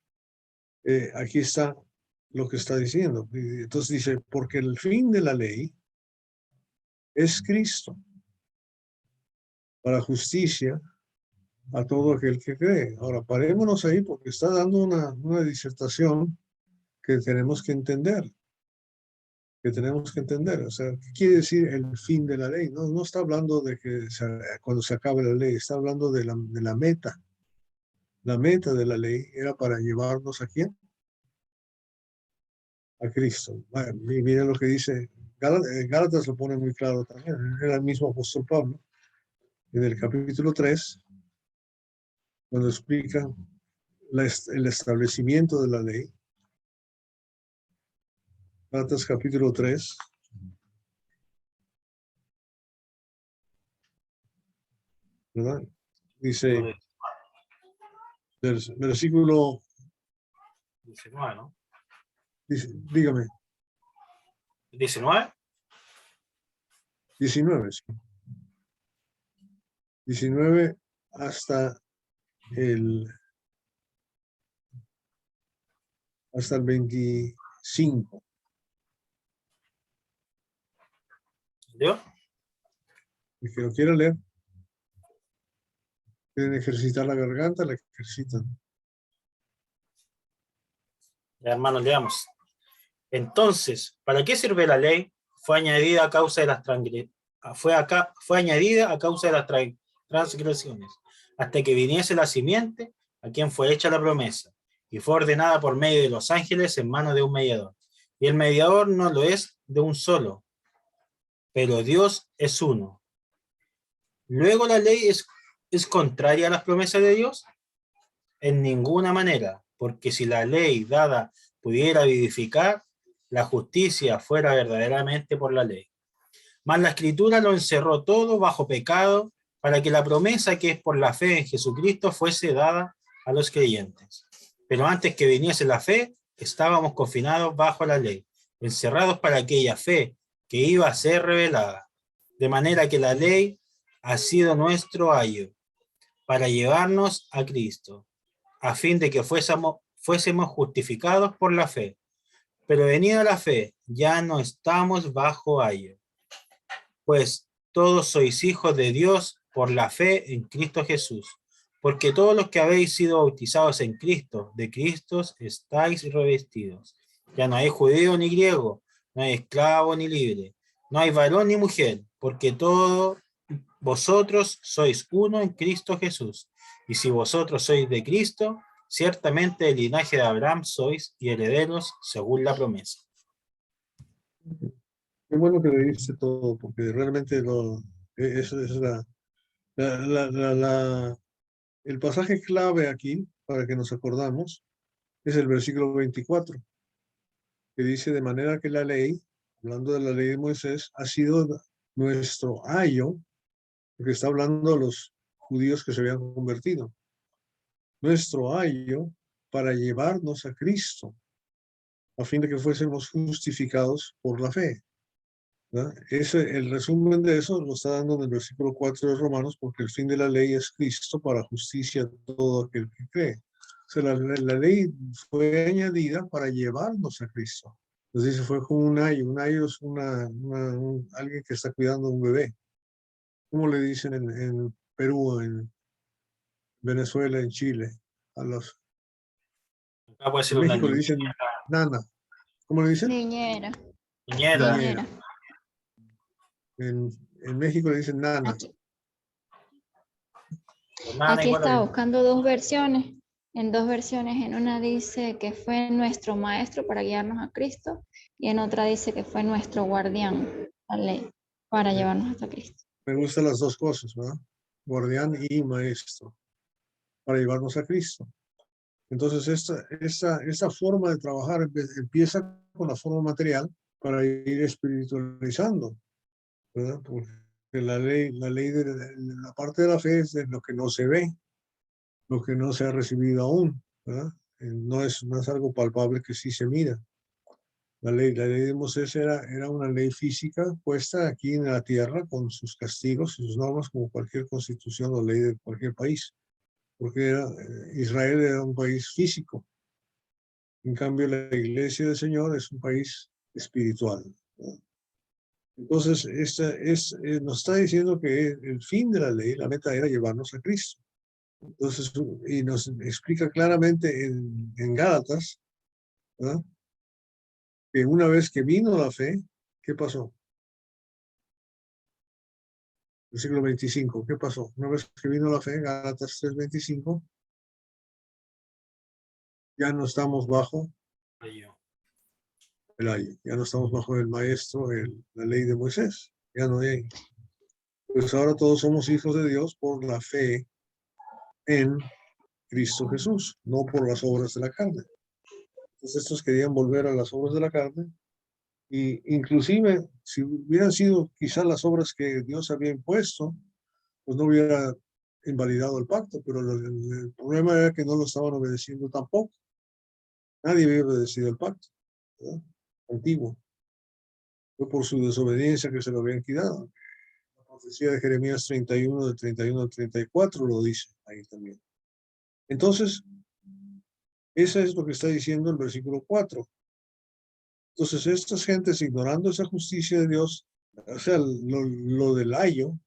aquí está lo que está diciendo. Entonces dice, porque el fin de la ley es Cristo, para justicia a todo aquel que cree. Ahora, parémonos ahí porque está dando una disertación que tenemos que entender. O sea, ¿qué quiere decir el fin de la ley? No está hablando de que cuando se acabe la ley, está hablando de la meta. La meta de la ley era para llevarnos ¿a quién? A Cristo. Y miren lo que dice, Gálatas lo pone muy claro también, era el mismo apóstol Pablo, en el capítulo 3, cuando explica el establecimiento de la ley. Gálatas capítulo 3. ¿Verdad? Dice, versículo 19, ¿no? Dice, dígame. 19. 19, sí. 19 hasta el 25. ¿Yo? El que lo quiera leer. Quieren ejercitar la garganta, la ejercitan. Ya, hermanos, leamos. Entonces, ¿para qué sirve la ley? Fue añadida a causa de las transgresiones, hasta que viniese la simiente, a quien fue hecha la promesa, y fue ordenada por medio de los ángeles en manos de un mediador. Y el mediador no lo es de un solo, pero Dios es uno. Luego la ley es contraria a las promesas de Dios. En ninguna manera, porque si la ley dada pudiera vivificar, la justicia fuera verdaderamente por la ley. Mas la Escritura lo encerró todo bajo pecado, para que la promesa que es por la fe en Jesucristo fuese dada a los creyentes. Pero antes que viniese la fe, estábamos confinados bajo la ley, encerrados para aquella fe que iba a ser revelada. De manera que la ley ha sido nuestro ayo para llevarnos a Cristo, a fin de que fuésemos justificados por la fe. Pero venida la fe, ya no estamos bajo ayo. Pues todos sois hijos de Dios por la fe en Cristo Jesús. Porque todos los que habéis sido bautizados en Cristo, de Cristo estáis revestidos. Ya no hay judío ni griego, no hay esclavo ni libre, no hay varón ni mujer, porque todos vosotros sois uno en Cristo Jesús. Y si vosotros sois de Cristo, ciertamente el linaje de Abraham sois y herederos según la promesa. Qué bueno que le dice todo, porque realmente eso es el pasaje clave aquí, para que nos acordamos, es el versículo 24, que dice: de manera que la ley, hablando de la ley de Moisés, ha sido nuestro ayo, porque está hablando de los judíos que se habían convertido, nuestro ayo para llevarnos a Cristo, a fin de que fuésemos justificados por la fe. El resumen de eso lo está dando en el versículo 4 de Romanos, porque el fin de la ley es Cristo para justicia a todo aquel que cree. O sea, la ley fue añadida para llevarnos a Cristo. Entonces dice, fue como un ayo. Un ayo es alguien que está cuidando a un bebé. ¿Cómo le dicen en Perú, en Venezuela, en Chile? En México le dicen nana. ¿Cómo le dicen? Niñera. Niñera. Niñera. En México le dicen nana. Aquí está buscando dos versiones. En dos versiones, en una dice que fue nuestro maestro para guiarnos a Cristo y en otra dice que fue nuestro guardián, la ley, para llevarnos hasta Cristo. Me gustan las dos cosas, ¿verdad? Guardián y maestro, para llevarnos a Cristo. Entonces, esta forma de trabajar empieza con la forma material para ir espiritualizando, ¿verdad? Porque la ley de la parte de la fe es de lo que no se ve, lo que no se ha recibido aún, ¿verdad? No es algo palpable que sí se mira. La ley de Moisés era una ley física puesta aquí en la tierra con sus castigos y sus normas, como cualquier constitución o ley de cualquier país, porque Israel era un país físico. En cambio, la iglesia del Señor es un país espiritual, ¿verdad? Entonces, nos está diciendo que el fin de la ley, la meta era llevarnos a Cristo. Entonces, y nos explica claramente en Gálatas, ¿verdad? Que una vez que vino la fe, ¿qué pasó? Versículo 25, ¿qué pasó? Una vez que vino la fe, Gálatas 3:25, ya no estamos bajo el ayo, ya no estamos bajo el maestro, la ley de Moisés, ya no hay. Pues ahora todos somos hijos de Dios por la fe en Cristo Jesús, no por las obras de la carne. Entonces estos querían volver a las obras de la carne, y inclusive si hubieran sido quizás las obras que Dios había impuesto, pues no hubiera invalidado el pacto, pero el problema era que no lo estaban obedeciendo tampoco. Nadie había obedecido el pacto, ¿verdad? Antiguo. Fue por su desobediencia que se lo habían quitado. La profecía de Jeremías 31, de 31 al 34 lo dice ahí también. Entonces, eso es lo que está diciendo el versículo 4. Entonces, estas gentes, ignorando esa justicia de Dios, o sea, lo del ayo,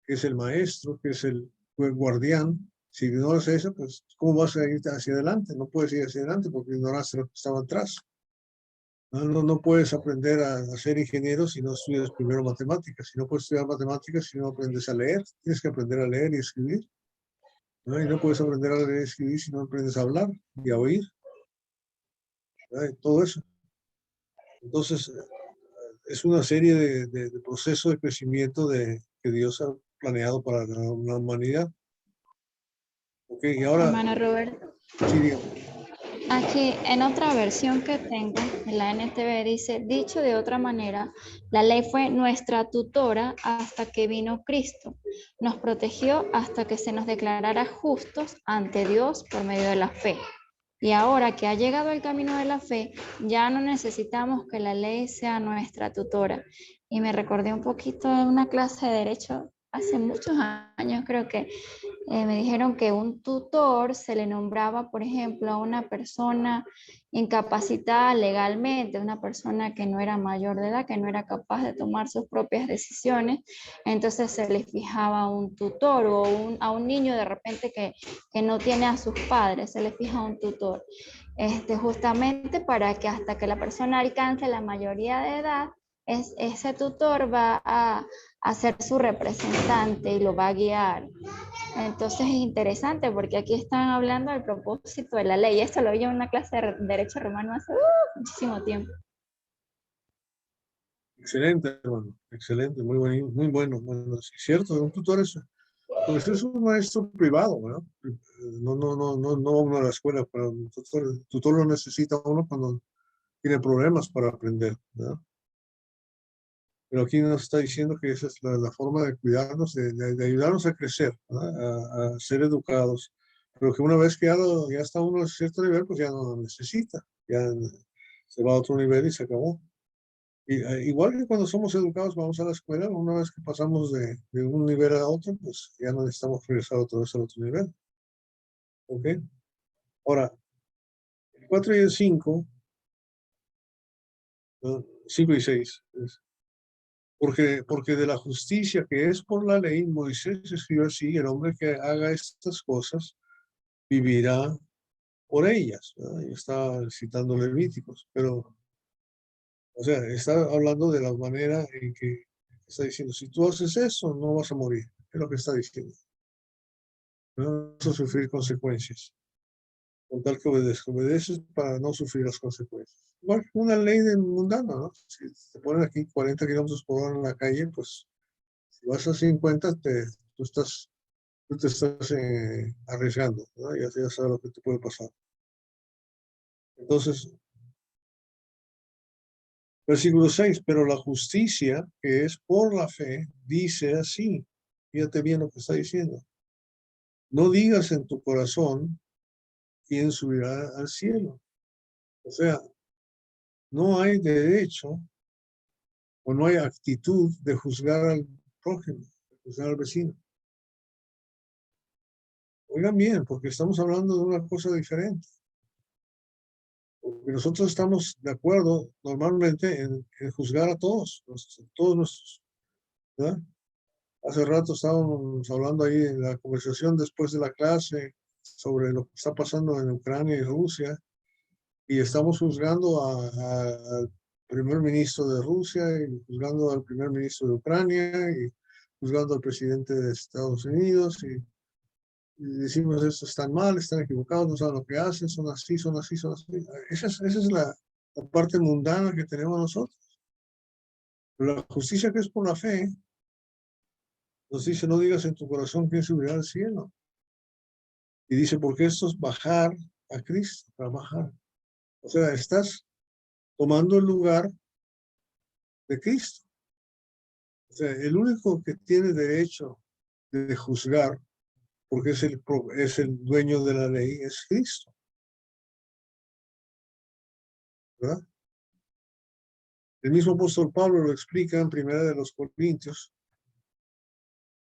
que es el maestro, que es el guardián, si ignoras eso, pues, ¿cómo vas a ir hacia adelante? No puedes ir hacia adelante porque ignoraste lo que estaba atrás. No puedes aprender a ser ingeniero si no estudias primero matemáticas. Si no puedes estudiar matemáticas si no aprendes a leer. Tienes que aprender a leer y escribir, ¿no? Y no puedes aprender a leer y escribir si no aprendes a hablar y a oír, ¿verdad? Todo eso. Entonces, es una serie de procesos de crecimiento que Dios ha planeado para la humanidad. Ok, y ahora... Hermano Roberto. Sí, dígame. Aquí en otra versión que tengo, en la NTV dice, dicho de otra manera, la ley fue nuestra tutora hasta que vino Cristo. Nos protegió hasta que se nos declarara justos ante Dios por medio de la fe. Y ahora que ha llegado el camino de la fe, ya no necesitamos que la ley sea nuestra tutora. Y me recordé un poquito de una clase de derecho hace muchos años, creo que me dijeron que un tutor se le nombraba, por ejemplo, a una persona incapacitada legalmente, una persona que no era mayor de edad, que no era capaz de tomar sus propias decisiones, entonces se le fijaba un tutor o a un niño de repente que no tiene a sus padres, se le fija un tutor, justamente para que hasta que la persona alcance la mayoría de edad, ese tutor va a ser su representante y lo va a guiar. Entonces es interesante porque aquí están hablando del propósito de la ley. Esto lo vi en una clase de Derecho Romano hace muchísimo tiempo. Excelente, hermano. Excelente, muy bueno, muy bueno. Bueno, sí, cierto, un tutor es, pues es un maestro privado, ¿no? No uno a la escuela, pero el tutor lo necesita uno cuando tiene problemas para aprender, ¿no? Pero aquí nos está diciendo que esa es la forma de cuidarnos, de ayudarnos a crecer, a ser educados. Pero que una vez que ya está uno a cierto nivel, pues ya no necesita, ya se va a otro nivel y se acabó. Igual que cuando somos educados, vamos a la escuela, una vez que pasamos de un nivel a otro, pues ya no necesitamos regresar otra vez al otro nivel. ¿Ok? Ahora, el 4 y el 5, 5 y 6, porque de la justicia que es por la ley, Moisés escribió así: el hombre que haga estas cosas vivirá por ellas, ¿verdad? Y está citando Levíticos, pero, o sea, está hablando de la manera en que está diciendo: si tú haces eso, no vas a morir, es lo que está diciendo. No vas a sufrir consecuencias, con tal que obedeces para no sufrir las consecuencias. Igual que una ley mundana, ¿no? Si te ponen aquí 40 kilómetros por hora en la calle, pues si vas a 50, tú te estás arriesgando, ¿no? Ya sabes lo que te puede pasar. Entonces, versículo 6, pero la justicia que es por la fe dice así, fíjate bien lo que está diciendo: no digas en tu corazón quién subirá al cielo. O sea, no hay derecho o no hay actitud de juzgar al prójimo, de juzgar al vecino. Oigan bien, porque estamos hablando de una cosa diferente. Porque nosotros estamos de acuerdo normalmente en juzgar a todos nuestros, ¿verdad? Hace rato estábamos hablando ahí en la conversación después de la clase sobre lo que está pasando en Ucrania y Rusia, y estamos juzgando al primer ministro de Rusia, y juzgando al primer ministro de Ucrania, y juzgando al presidente de Estados Unidos, y decimos: estos están mal, están equivocados, no saben lo que hacen, son así, son así, son así. Esa es la parte mundana que tenemos nosotros. Pero la justicia que es por la fe nos dice: no digas en tu corazón quién subirá al cielo. Y dice: porque esto es bajar a Cristo, para bajar. O sea, estás tomando el lugar de Cristo. O sea, el único que tiene derecho de juzgar, porque es el dueño de la ley, es Cristo, ¿verdad? El mismo apóstol Pablo lo explica en Primera de los Corintios.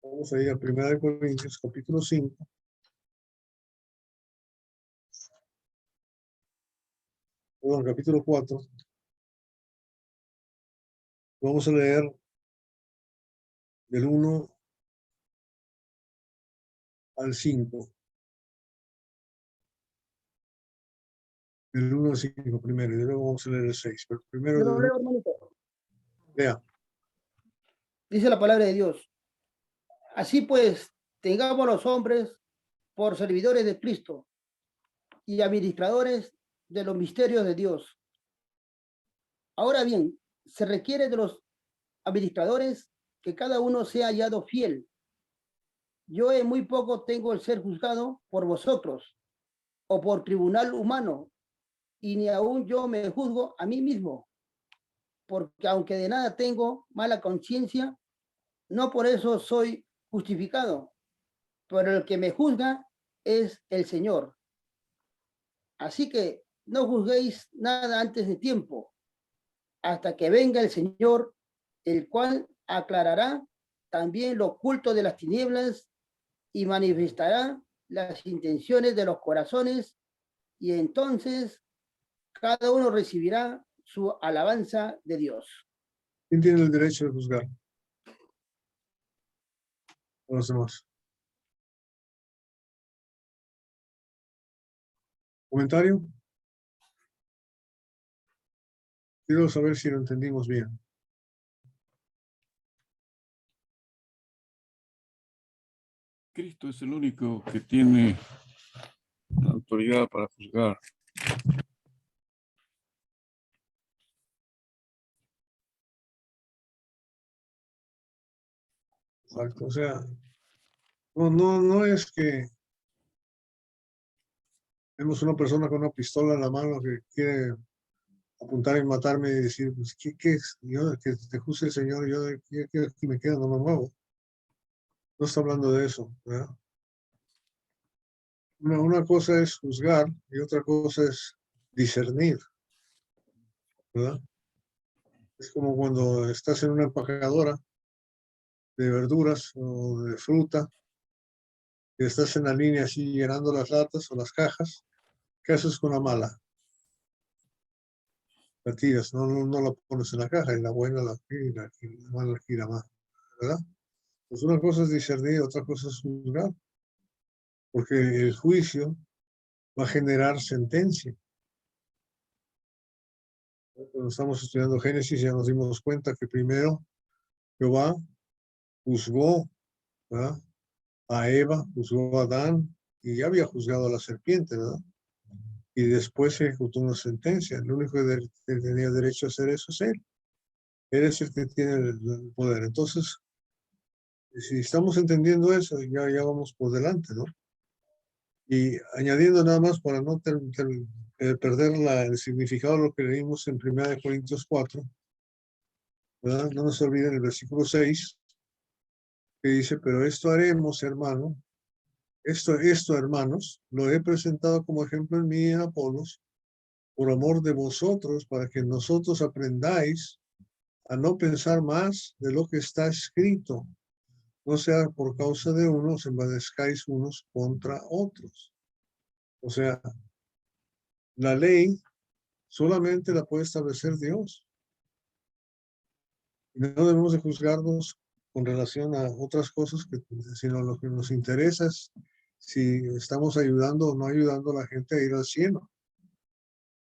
Vamos a ir a Primera de Corintios, capítulo 5. Perdón, capítulo 4. Vamos a leer del 1 al 5. Del 1 al 5 primero, y luego vamos a leer el 6. Pero primero, Yo lo leo, hermanito. lea. Dice la palabra de Dios: así pues, tengamos los hombres por servidores de Cristo y administradores de los misterios de Dios. Ahora bien, se requiere de los administradores que cada uno sea hallado fiel. Yo en muy poco tengo el ser juzgado por vosotros o por tribunal humano, y ni aún yo me juzgo a mí mismo, porque aunque de nada tengo mala conciencia, no por eso soy justificado, pero el que me juzga es el Señor. Así que no juzguéis nada antes de tiempo, hasta que venga el Señor, el cual aclarará también lo oculto de las tinieblas y manifestará las intenciones de los corazones, y entonces cada uno recibirá su alabanza de Dios. ¿Quién tiene el derecho de juzgar a los demás? ¿Comentario? Quiero saber si lo entendimos bien. Cristo es el único que tiene la autoridad para juzgar. Exacto. O sea, no es que vemos una persona con una pistola en la mano que quiere apuntar y matarme y decir, pues, ¿qué es? Yo, que te juzgue el Señor, yo aquí me quedo, no me muevo. No está hablando de eso, ¿verdad? Una cosa es juzgar y otra cosa es discernir, ¿verdad? Es como cuando estás en una empacadora de verduras o de fruta y estás en la línea así llenando las latas o las cajas. ¿Qué haces con la mala? La tiras, no la pones en la caja y la buena la mala la gira más, ¿verdad? Pues una cosa es discernir, otra cosa es juzgar, porque el juicio va a generar sentencia. Cuando estamos estudiando Génesis ya nos dimos cuenta que primero Jehová juzgó, ¿verdad?, a Eva, juzgó a Adán y ya había juzgado a la serpiente, ¿verdad? Y después se ejecutó una sentencia. El único que tenía derecho a hacer eso es él. Él es el que tiene el poder. Entonces, si estamos entendiendo eso, ya vamos por delante, ¿no? Y añadiendo nada más para no perder el significado de lo que leímos en 1 Corintios 4, ¿verdad? No nos olviden el versículo 6, que dice, pero esto haremos, hermano, esto, hermanos, lo he presentado como ejemplo en mí y en Apolos, por amor de vosotros, para que nosotros aprendáis a no pensar más de lo que está escrito, no sea por causa de unos, envanezcáis unos contra otros. O sea, la ley solamente la puede establecer Dios. Y no debemos de juzgarnos con relación a otras cosas, sino lo que nos interesa es si estamos ayudando o no ayudando a la gente a ir al cielo,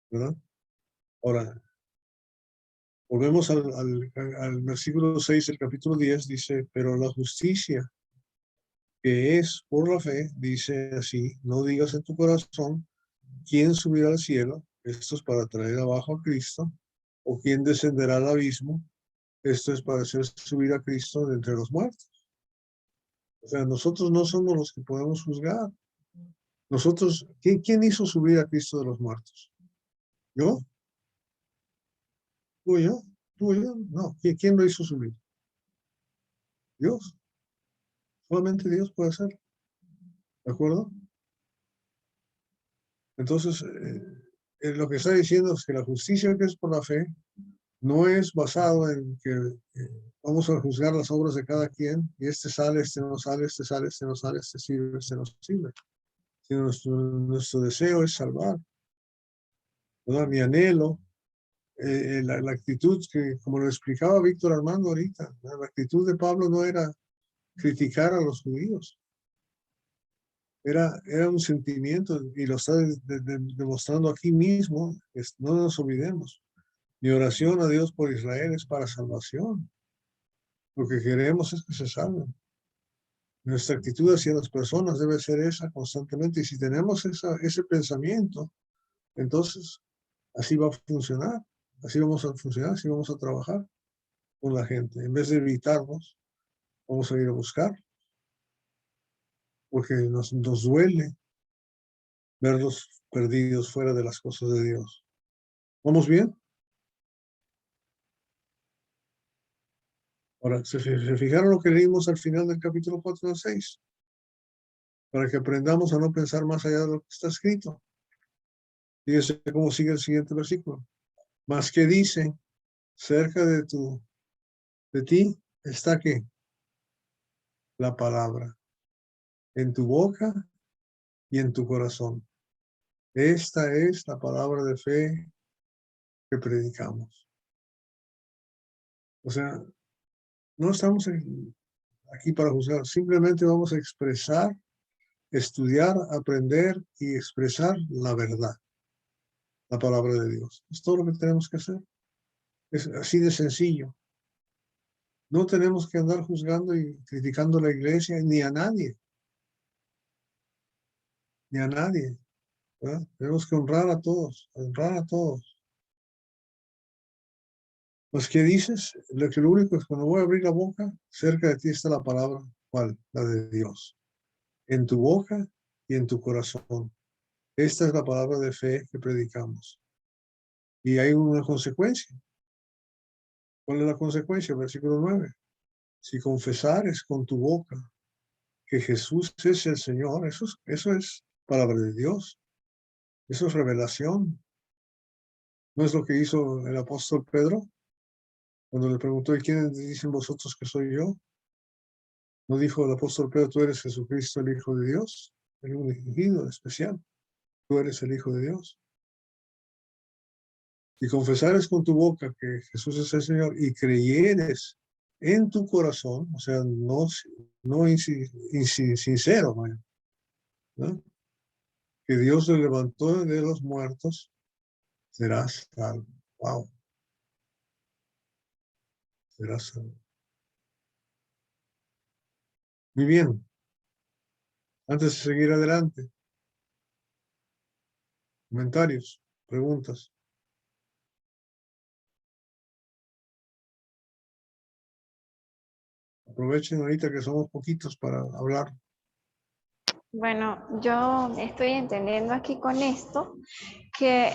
¿verdad? Ahora, volvemos al versículo 6 del capítulo 10, dice, pero la justicia que es por la fe, dice así, no digas en tu corazón, ¿quién subirá al cielo? Esto es para traer abajo a Cristo, o ¿quién descenderá al abismo? Esto es para hacer subir a Cristo de entre los muertos. O sea, nosotros no somos los que podemos juzgar. Nosotros, ¿quién hizo subir a Cristo de los muertos? ¿Yo? ¿Tú y yo? ¿Tú y yo? No. ¿Quién lo hizo subir? Dios. Solamente Dios puede hacerlo. ¿De acuerdo? Entonces, lo que está diciendo es que la justicia que es por la fe no es basado en que vamos a juzgar las obras de cada quien y este sale, este no sale, este sale, este no sale, este sirve, este no sirve. Sino nuestro deseo es salvar. ¿Verdad? Mi anhelo, la actitud que, como lo explicaba Víctor Armando ahorita, la actitud de Pablo no era criticar a los judíos. Era un sentimiento, y lo está demostrando aquí mismo, no nos olvidemos. Mi oración a Dios por Israel es para salvación. Lo que queremos es que se salven. Nuestra actitud hacia las personas debe ser esa constantemente, y si tenemos ese pensamiento, entonces así va a funcionar, así vamos a funcionar, así vamos a trabajar con la gente. En vez de evitarnos, vamos a ir a buscar, porque nos duele verlos perdidos fuera de las cosas de Dios. ¿Vamos bien? Ahora, ¿se fijaron lo que leímos al final del capítulo 4 al 6? Para que aprendamos a no pensar más allá de lo que está escrito. Fíjese cómo sigue el siguiente versículo. Más que dice, cerca de ti está ¿qué? La palabra, en tu boca y en tu corazón. Esta es la palabra de fe que predicamos. O sea, no estamos aquí para juzgar, simplemente vamos a expresar, estudiar, aprender y expresar la verdad, la palabra de Dios. Es todo lo que tenemos que hacer. Es así de sencillo. No tenemos que andar juzgando y criticando a la iglesia ni a nadie. Ni a nadie. ¿Verdad? Tenemos que honrar a todos, honrar a todos. Pues, ¿qué dices? Lo único es cuando voy a abrir la boca, cerca de ti está la palabra, ¿cuál? La de Dios. En tu boca y en tu corazón. Esta es la palabra de fe que predicamos. Y hay una consecuencia. ¿Cuál es la consecuencia? Versículo 9. Si confesares con tu boca que Jesús es el Señor, eso es palabra de Dios. Eso es revelación. ¿No es lo que hizo el apóstol Pedro? Cuando le preguntó, ¿y quiénes dicen vosotros que soy yo? ¿No dijo el apóstol Pedro, tú eres Jesucristo, el Hijo de Dios? El ungido especial. Tú eres el Hijo de Dios. Y confesares con tu boca que Jesús es el Señor y creyeres en tu corazón, o sea, no sincero, ¿no? Que Dios le levantó de los muertos, serás salvo. Wow. Serás salvo. Muy bien. Antes de seguir adelante, comentarios, preguntas. Aprovechen ahorita que somos poquitos para hablar. Bueno, yo estoy entendiendo aquí con esto que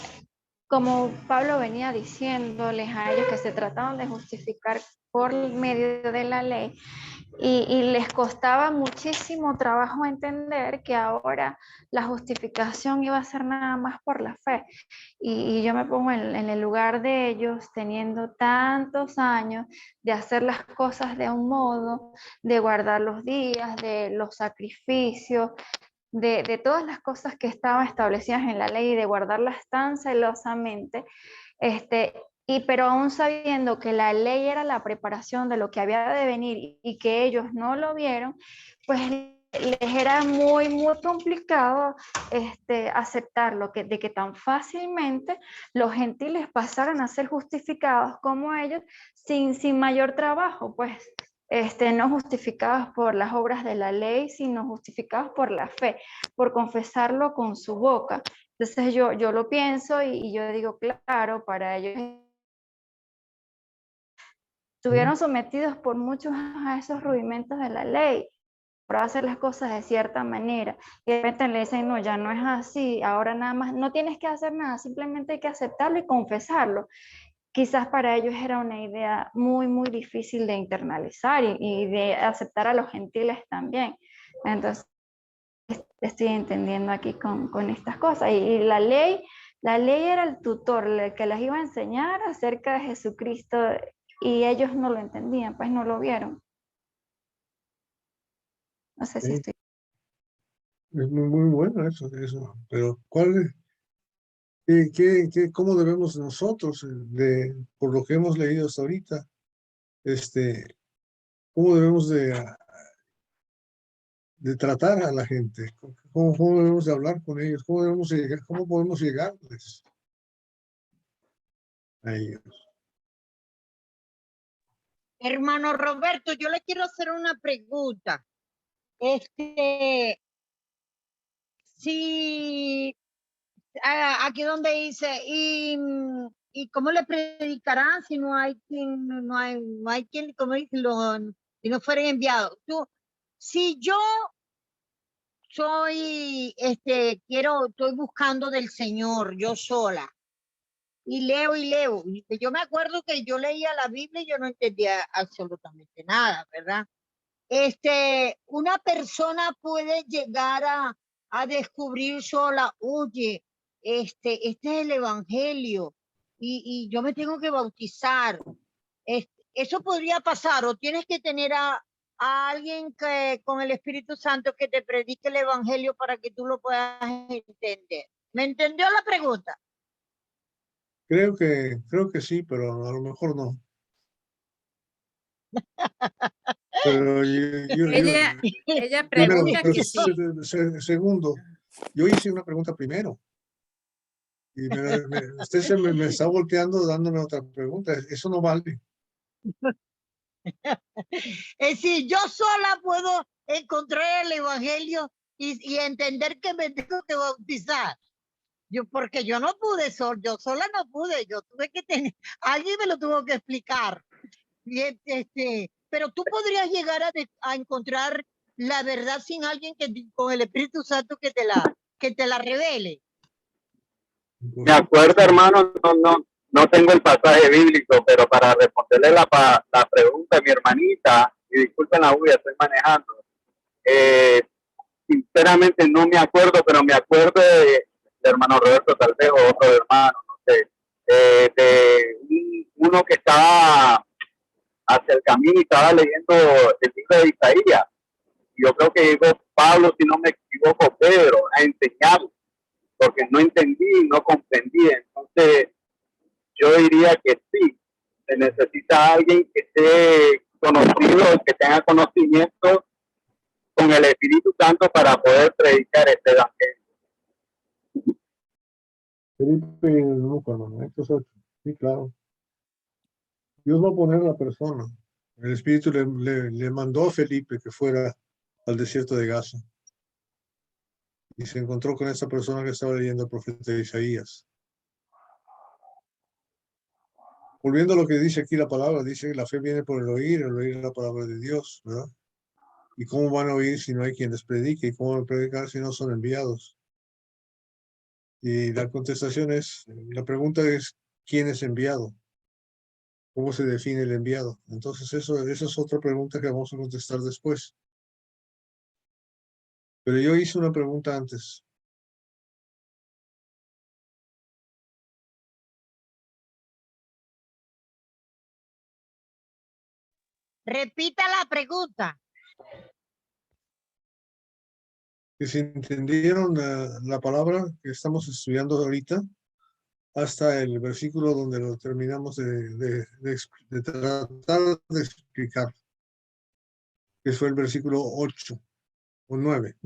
como Pablo venía diciéndoles a ellos que se trataban de justificar por medio de la ley y les costaba muchísimo trabajo entender que ahora la justificación iba a ser nada más por la fe. Y yo me pongo en el lugar de ellos, teniendo tantos años de hacer las cosas de un modo, de guardar los días, de los sacrificios, de todas las cosas que estaban establecidas en la ley y de guardarlas tan celosamente, pero aún sabiendo que la ley era la preparación de lo que había de venir y que ellos no lo vieron, pues les era muy, muy complicado aceptarlo, de que tan fácilmente los gentiles pasaran a ser justificados como ellos sin mayor trabajo, pues. No justificados por las obras de la ley, sino justificados por la fe, por confesarlo con su boca. Entonces yo lo pienso y yo digo, claro, para ellos estuvieron sometidos por muchos a esos rudimentos de la ley, para hacer las cosas de cierta manera. Y de repente le dicen, no, ya no es así, ahora nada más, no tienes que hacer nada, simplemente hay que aceptarlo y confesarlo. Quizás para ellos era una idea muy, muy difícil de internalizar y de aceptar a los gentiles también. Entonces, estoy entendiendo aquí con estas cosas. Y la ley era el tutor, el que les iba a enseñar acerca de Jesucristo y ellos no lo entendían, pues no lo vieron. No sé si estoy... Es muy, muy bueno eso, pero ¿cómo debemos nosotros, por lo que hemos leído hasta ahorita, cómo debemos de tratar a la gente? ¿Cómo debemos de hablar con ellos? ¿Cómo podemos llegarles a ellos? Hermano Roberto, yo le quiero hacer una pregunta. Sí, aquí donde dice, y cómo le predicarán si no hay quien, como dicen, si no fueren enviados. Si yo estoy buscando del Señor, yo sola, y leo, yo me acuerdo que yo leía la Biblia y yo no entendía absolutamente nada, ¿verdad? Una persona puede llegar a descubrir sola, oye, este es el evangelio y yo me tengo que bautizar. Eso podría pasar, o tienes que tener a alguien que con el Espíritu Santo que te predique el evangelio para que tú lo puedas entender. ¿Me entendió la pregunta? Creo que sí, pero a lo mejor no. Pero Ella primero, pregunta pero que sí. segundo, yo hice una pregunta primero. Y usted me está volteando dándome otra pregunta. Eso no vale. Es decir, yo sola puedo encontrar el evangelio y entender que me tengo que bautizar. Porque yo no pude yo sola no pude, yo tuve que tener, alguien me lo tuvo que explicar. Y pero tú podrías llegar a encontrar la verdad sin alguien con el Espíritu Santo que te la revele. Me acuerdo, hermano, no tengo el pasaje bíblico, pero para responderle la pregunta a mi hermanita, y disculpen la bulla, estoy manejando, sinceramente no me acuerdo, pero me acuerdo de hermano Roberto, tal vez, o otro hermano, no sé, de uno que estaba hacia el camino y estaba leyendo el libro de Isaías. Yo creo que llegó Pablo, si no me equivoco, Pedro, a enseñar, porque no entendí, no comprendí. Entonces, yo diría que sí, se necesita alguien que esté conocido, que tenga conocimiento con el Espíritu Santo para poder predicar este evangelio. Felipe nunca, hermano. Entonces, sí, claro. Dios va a poner a la persona. El Espíritu le mandó a Felipe que fuera al desierto de Gaza. Y se encontró con esa persona que estaba leyendo el profeta Isaías. Volviendo a lo que dice aquí la palabra, dice que la fe viene por el oír la palabra de Dios, ¿verdad? ¿Y cómo van a oír si no hay quien les predique? ¿Y cómo van a predicar si no son enviados? Y la contestación es, la pregunta es, ¿quién es enviado? ¿Cómo se define el enviado? Entonces esa es otra pregunta que vamos a contestar después. Pero yo hice una pregunta antes. Repita la pregunta. Que si entendieron la palabra que estamos estudiando ahorita, hasta el versículo donde lo terminamos de tratar de explicar, que fue el versículo 8 o 9.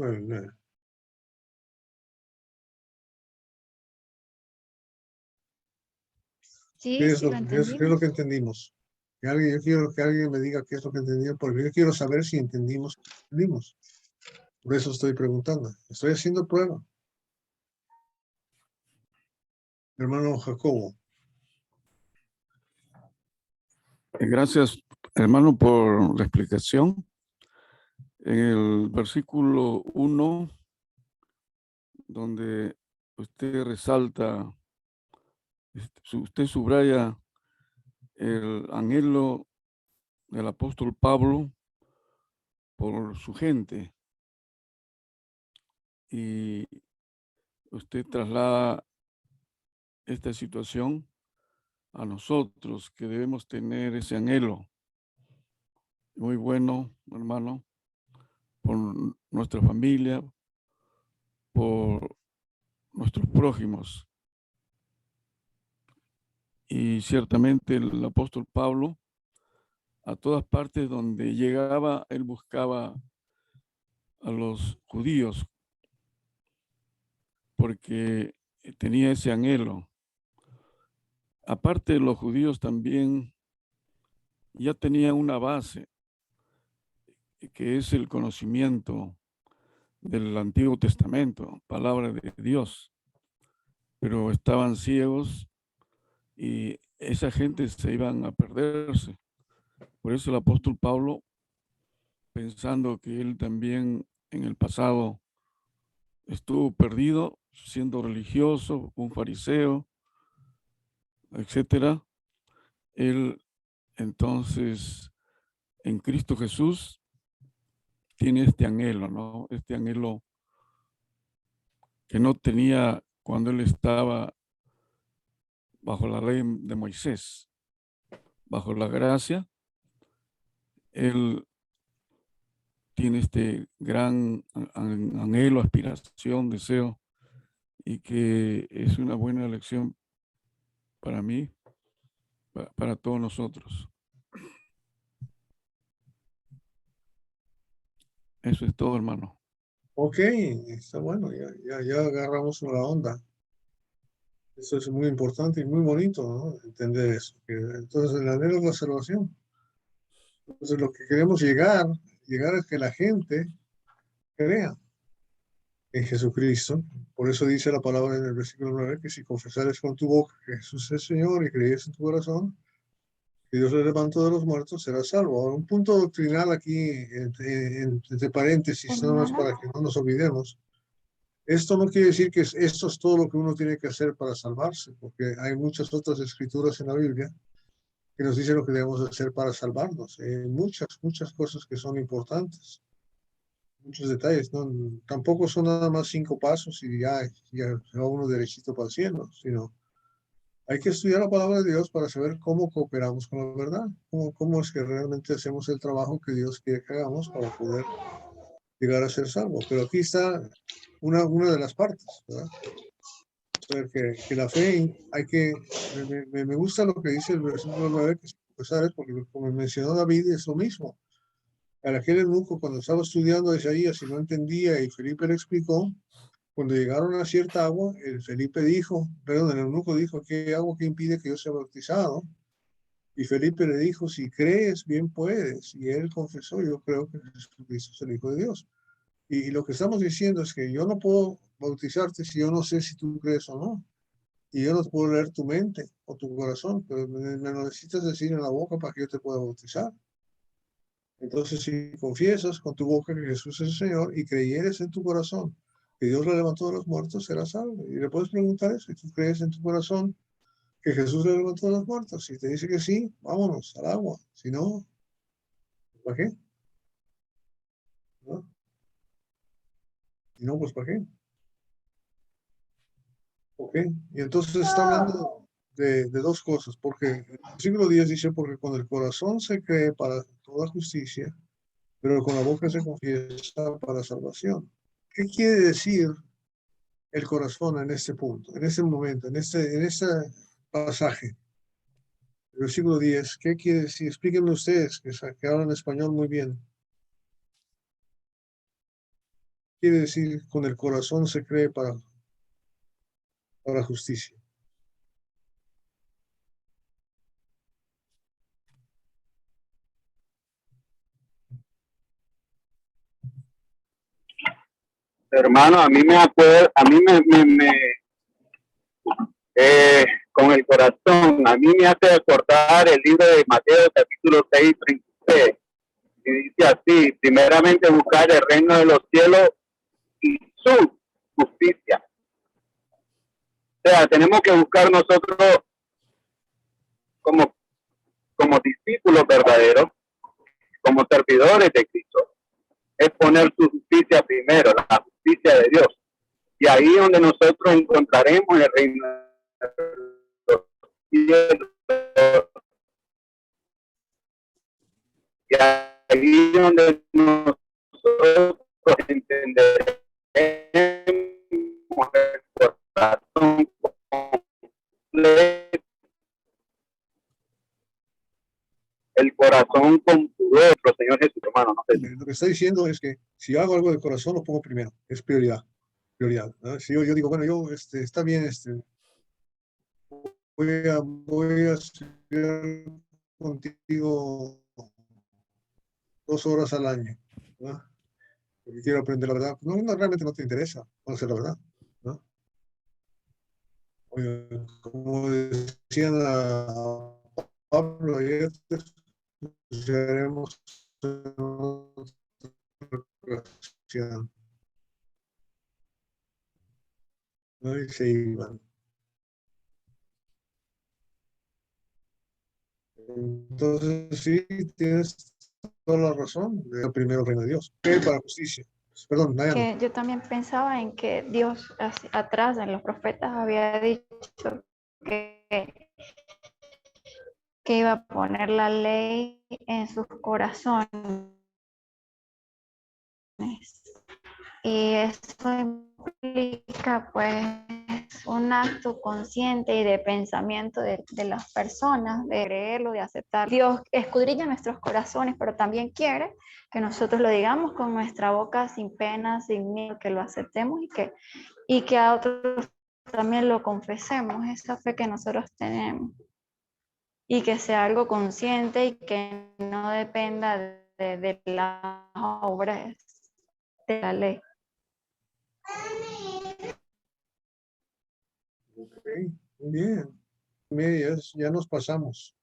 Sí, ¿Qué es sí, lo qué es lo que entendimos? Yo quiero que alguien me diga qué es lo que entendimos, porque yo quiero saber si entendimos. Por eso estoy preguntando. Estoy haciendo prueba. Hermano Jacobo. Gracias, hermano, por la explicación. En el versículo 1, donde usted resalta, usted subraya el anhelo del apóstol Pablo por su gente, y usted traslada esta situación a nosotros, que debemos tener ese anhelo. Muy bueno, hermano, por nuestra familia, por nuestros prójimos. Y ciertamente el apóstol Pablo, a todas partes donde llegaba, él buscaba a los judíos, porque tenía ese anhelo. Aparte de los judíos, también ya tenía una base, que es el conocimiento del Antiguo Testamento, palabra de Dios. Pero estaban ciegos y esa gente se iban a perderse. Por eso el apóstol Pablo, pensando que él también en el pasado estuvo perdido, siendo religioso, un fariseo, etcétera, él entonces en Cristo Jesús tiene este anhelo, ¿no? Este anhelo que no tenía cuando él estaba bajo la ley de Moisés, bajo la gracia, él tiene este gran anhelo, aspiración, deseo, y que es una buena lección para mí, para todos nosotros. Eso es todo, hermano. Ok, está bueno, ya agarramos la onda. Eso es muy importante y muy bonito, ¿no? Entender eso. Entonces, el anhelo es la salvación. Entonces, lo que queremos llegar es que la gente crea en Jesucristo. Por eso dice la palabra en el versículo 9, que si confesares con tu boca que Jesús es el Señor y crees en tu corazón que Dios le levantó de los muertos, serás salvo. Ahora, un punto doctrinal aquí, entre paréntesis, no más para que no nos olvidemos. Esto no quiere decir que esto es todo lo que uno tiene que hacer para salvarse, porque hay muchas otras escrituras en la Biblia que nos dicen lo que debemos hacer para salvarnos. Muchas cosas que son importantes, muchos detalles. ¿No? Tampoco son nada más 5 pasos y ya va uno derechito para el cielo, sino hay que estudiar la palabra de Dios para saber cómo cooperamos con la verdad, cómo es que realmente hacemos el trabajo que Dios quiere que hagamos para poder llegar a ser salvos. Pero aquí está una de las partes, ¿verdad? O sea, que la fe hay que, me gusta lo que dice el versículo 9, que es porque como mencionó David es lo mismo. A aquel eunuco cuando estaba estudiando Isaías y no entendía y Felipe le explicó, cuando llegaron a cierta agua, el eunuco dijo, ¿qué agua que impide que yo sea bautizado? Y Felipe le dijo, si crees, bien puedes. Y él confesó, yo creo que Jesucristo es el Hijo de Dios. Y lo que estamos diciendo es que yo no puedo bautizarte si yo no sé si tú crees o no. Y yo no puedo leer tu mente o tu corazón, pero me lo necesitas decir en la boca para que yo te pueda bautizar. Entonces, si confiesas con tu boca que Jesús es el Señor y creyeres en tu corazón que Dios lo levantó de los muertos, serás salvo. Y le puedes preguntar eso, si tú crees en tu corazón que Jesús lo levantó de los muertos. Si te dice que sí, vámonos al agua. Si no, ¿para qué? ¿No? Si no, pues ¿para qué? Ok, y entonces está hablando de 2 cosas, porque el versículo 10 dice, porque con el corazón se cree para toda justicia, pero con la boca se confiesa para salvación. ¿Qué quiere decir el corazón en este punto, en este momento, en este pasaje? El versículo 10, ¿qué quiere decir? Explíquenme ustedes, que hablan español muy bien. ¿Qué quiere decir con el corazón se cree para justicia? Hermano, a mí con el corazón, a mí me hace acordar el libro de Mateo, capítulo 6, 33. Y dice así, primeramente buscar el reino de los cielos y su justicia. O sea, tenemos que buscar nosotros como discípulos verdaderos, como servidores de Cristo, es poner su justicia primero, la justicia de Dios. Y ahí es donde nosotros encontraremos el reino de los cielos. Y ahí es donde nosotros entenderemos el corazón completo, el corazón con nuestro Señor Jesús, hermano. No sé. Lo que está diciendo es que si hago algo de corazón, lo pongo primero, es prioridad. ¿No? Si yo digo, bueno, yo, está bien, voy a estudiar contigo 2 horas al año, ¿no? Porque quiero aprender la verdad. No, realmente no te interesa conocer la verdad, ¿no? Oye, como decían a Pablo ayer, estudiaremos en otra ocasión, ¿no? Y se iban. Entonces, sí, tienes toda la razón. El primero reino de Dios. ¿Qué para justicia? Perdón, Diana. Que yo también pensaba en que Dios atrás en los profetas había dicho que iba a poner la ley en sus corazones. Y eso implica pues un acto consciente y de pensamiento de las personas, de creerlo, de aceptar. Dios escudriña nuestros corazones, pero también quiere que nosotros lo digamos con nuestra boca sin pena, sin miedo, que lo aceptemos y que a otros también lo confesemos, esa fe que nosotros tenemos. Y que sea algo consciente y que no dependa de las obras de la ley. Ok, muy bien. Mira, ya nos pasamos.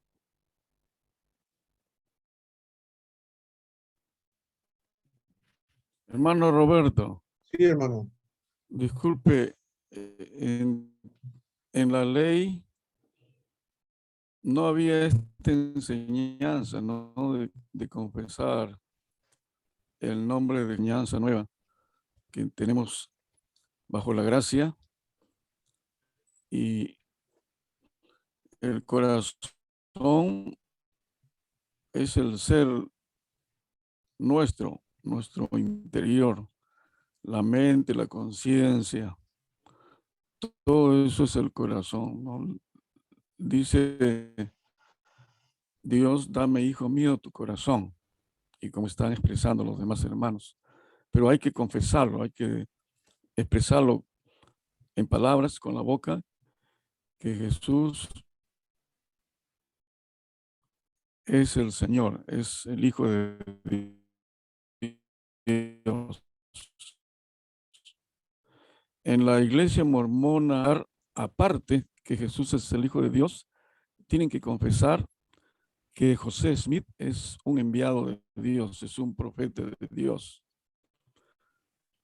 Hermano Roberto, Sí, hermano. disculpe, en la ley no había esta enseñanza, ¿no? De confesar el nombre de enseñanza nueva que tenemos bajo la gracia, y el corazón es el ser nuestro interior, la mente, la conciencia, todo eso es el corazón, ¿no? Dice Dios, dame, hijo mío, tu corazón, y como están expresando los demás hermanos, pero hay que confesarlo, hay que expresarlo en palabras, con la boca, que Jesús es el Señor, es el Hijo de Dios. En la iglesia mormona, aparte que Jesús es el Hijo de Dios, tienen que confesar que José Smith es un enviado de Dios, es un profeta de Dios.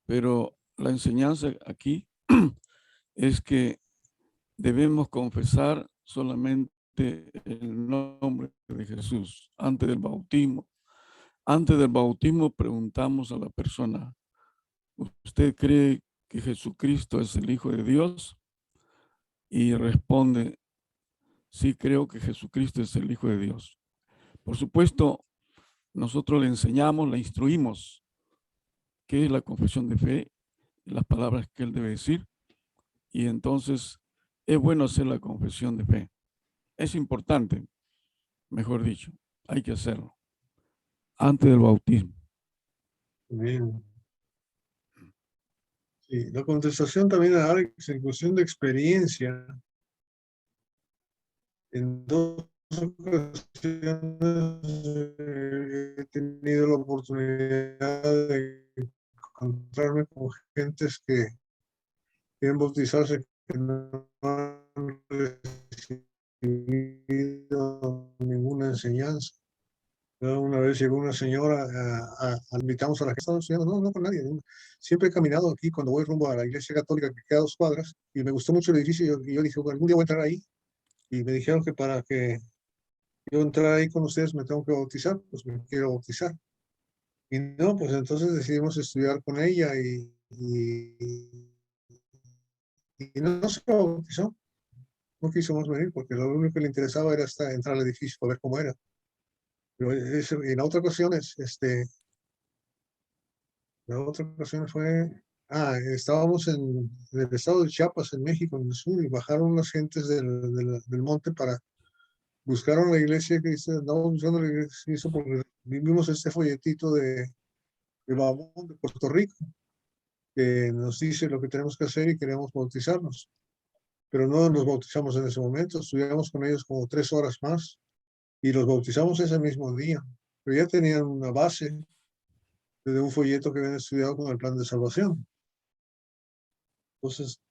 Pero la enseñanza aquí es que debemos confesar solamente el nombre de Jesús antes del bautismo. Antes del bautismo preguntamos a la persona, ¿usted cree que Jesucristo es el Hijo de Dios? Y responde, sí, creo que Jesucristo es el Hijo de Dios. Por supuesto, nosotros le enseñamos, le instruimos qué es la confesión de fe, las palabras que él debe decir, y entonces es bueno hacer la confesión de fe. Es importante, mejor dicho, hay que hacerlo antes del bautismo. Bien. Sí, la contestación también a Alex, en cuestión de experiencia, en dos ocasiones he tenido la oportunidad de encontrarme con gentes que quieren bautizarse, que no han recibido ninguna enseñanza. Una vez llegó una señora, invitamos a la gente, no con nadie. Siempre he caminado aquí cuando voy rumbo a la iglesia católica que queda a 2 cuadras, y me gustó mucho el edificio, y yo dije, bueno, algún día voy a entrar ahí, y me dijeron que para que yo entrara ahí con ustedes me tengo que bautizar, pues me quiero bautizar. Y no, pues entonces decidimos estudiar con ella, y no se bautizó, no quiso más venir, porque lo único que le interesaba era entrar al edificio para ver cómo era. Pero en la otra ocasión, la otra ocasión fue, estábamos en el estado de Chiapas, en México, en el sur, y bajaron las gentes del monte buscaron la iglesia que dice, andamos buscando la iglesia porque vimos este folletito de Babón de Puerto Rico, que nos dice lo que tenemos que hacer y queremos bautizarnos. Pero no nos bautizamos en ese momento, estuvimos con ellos como 3 horas más y los bautizamos ese mismo día. Pero ya tenían una base de un folleto que habían estudiado con el plan de salvación. Entonces,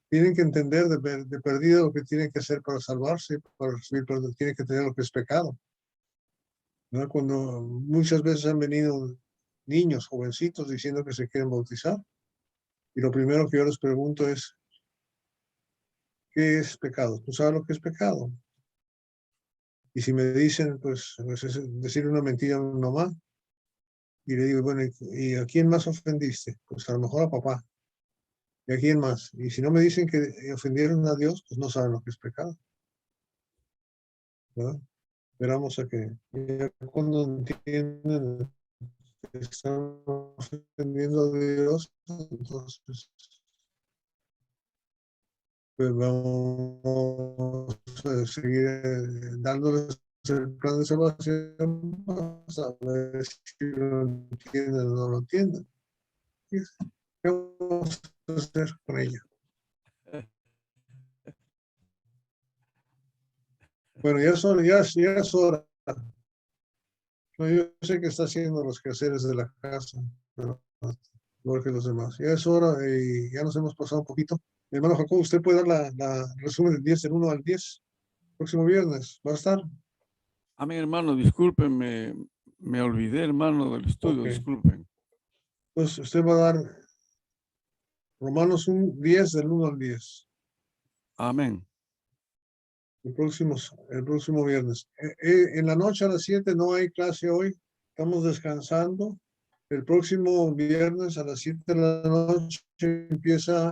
tienen que entender de perdido lo que tienen que hacer para salvarse, para recibir perdón, tienen que entender lo que es pecado. ¿No? Cuando muchas veces han venido niños, jovencitos, diciendo que se quieren bautizar, y lo primero que yo les pregunto es, ¿qué es pecado? ¿Tú sabes lo que es pecado? Y si me dicen, pues es decir una mentira a mi mamá, Y le digo, bueno, ¿y a quién más ofendiste? Pues a lo mejor a papá. ¿Y a quién más? Y si no me dicen que ofendieron a Dios, pues no saben lo que es pecado. ¿Verdad? Esperamos a que ya cuando entienden que están ofendiendo a Dios, entonces pues vamos a seguir dándoles el plan de salvación para ver si lo entienden o no lo entienden. ¿Qué vamos a hacer con ella? Bueno, ya es hora. No, yo sé que está haciendo los quehaceres de la casa, pero igual que los demás. Ya es hora y ya nos hemos pasado un poquito. Mi hermano Jacob, ¿usted puede dar la resumen del 10 del 1 al 10? Próximo viernes, ¿va a estar? A mi hermano, disculpen, me olvidé, hermano, del estudio, Ok. disculpen. Pues usted va a dar Romanos 10 del 1 al 10. Amén. El próximo viernes. En la noche a las 7 no hay clase hoy. Estamos descansando. El próximo viernes a las 7 de la noche empieza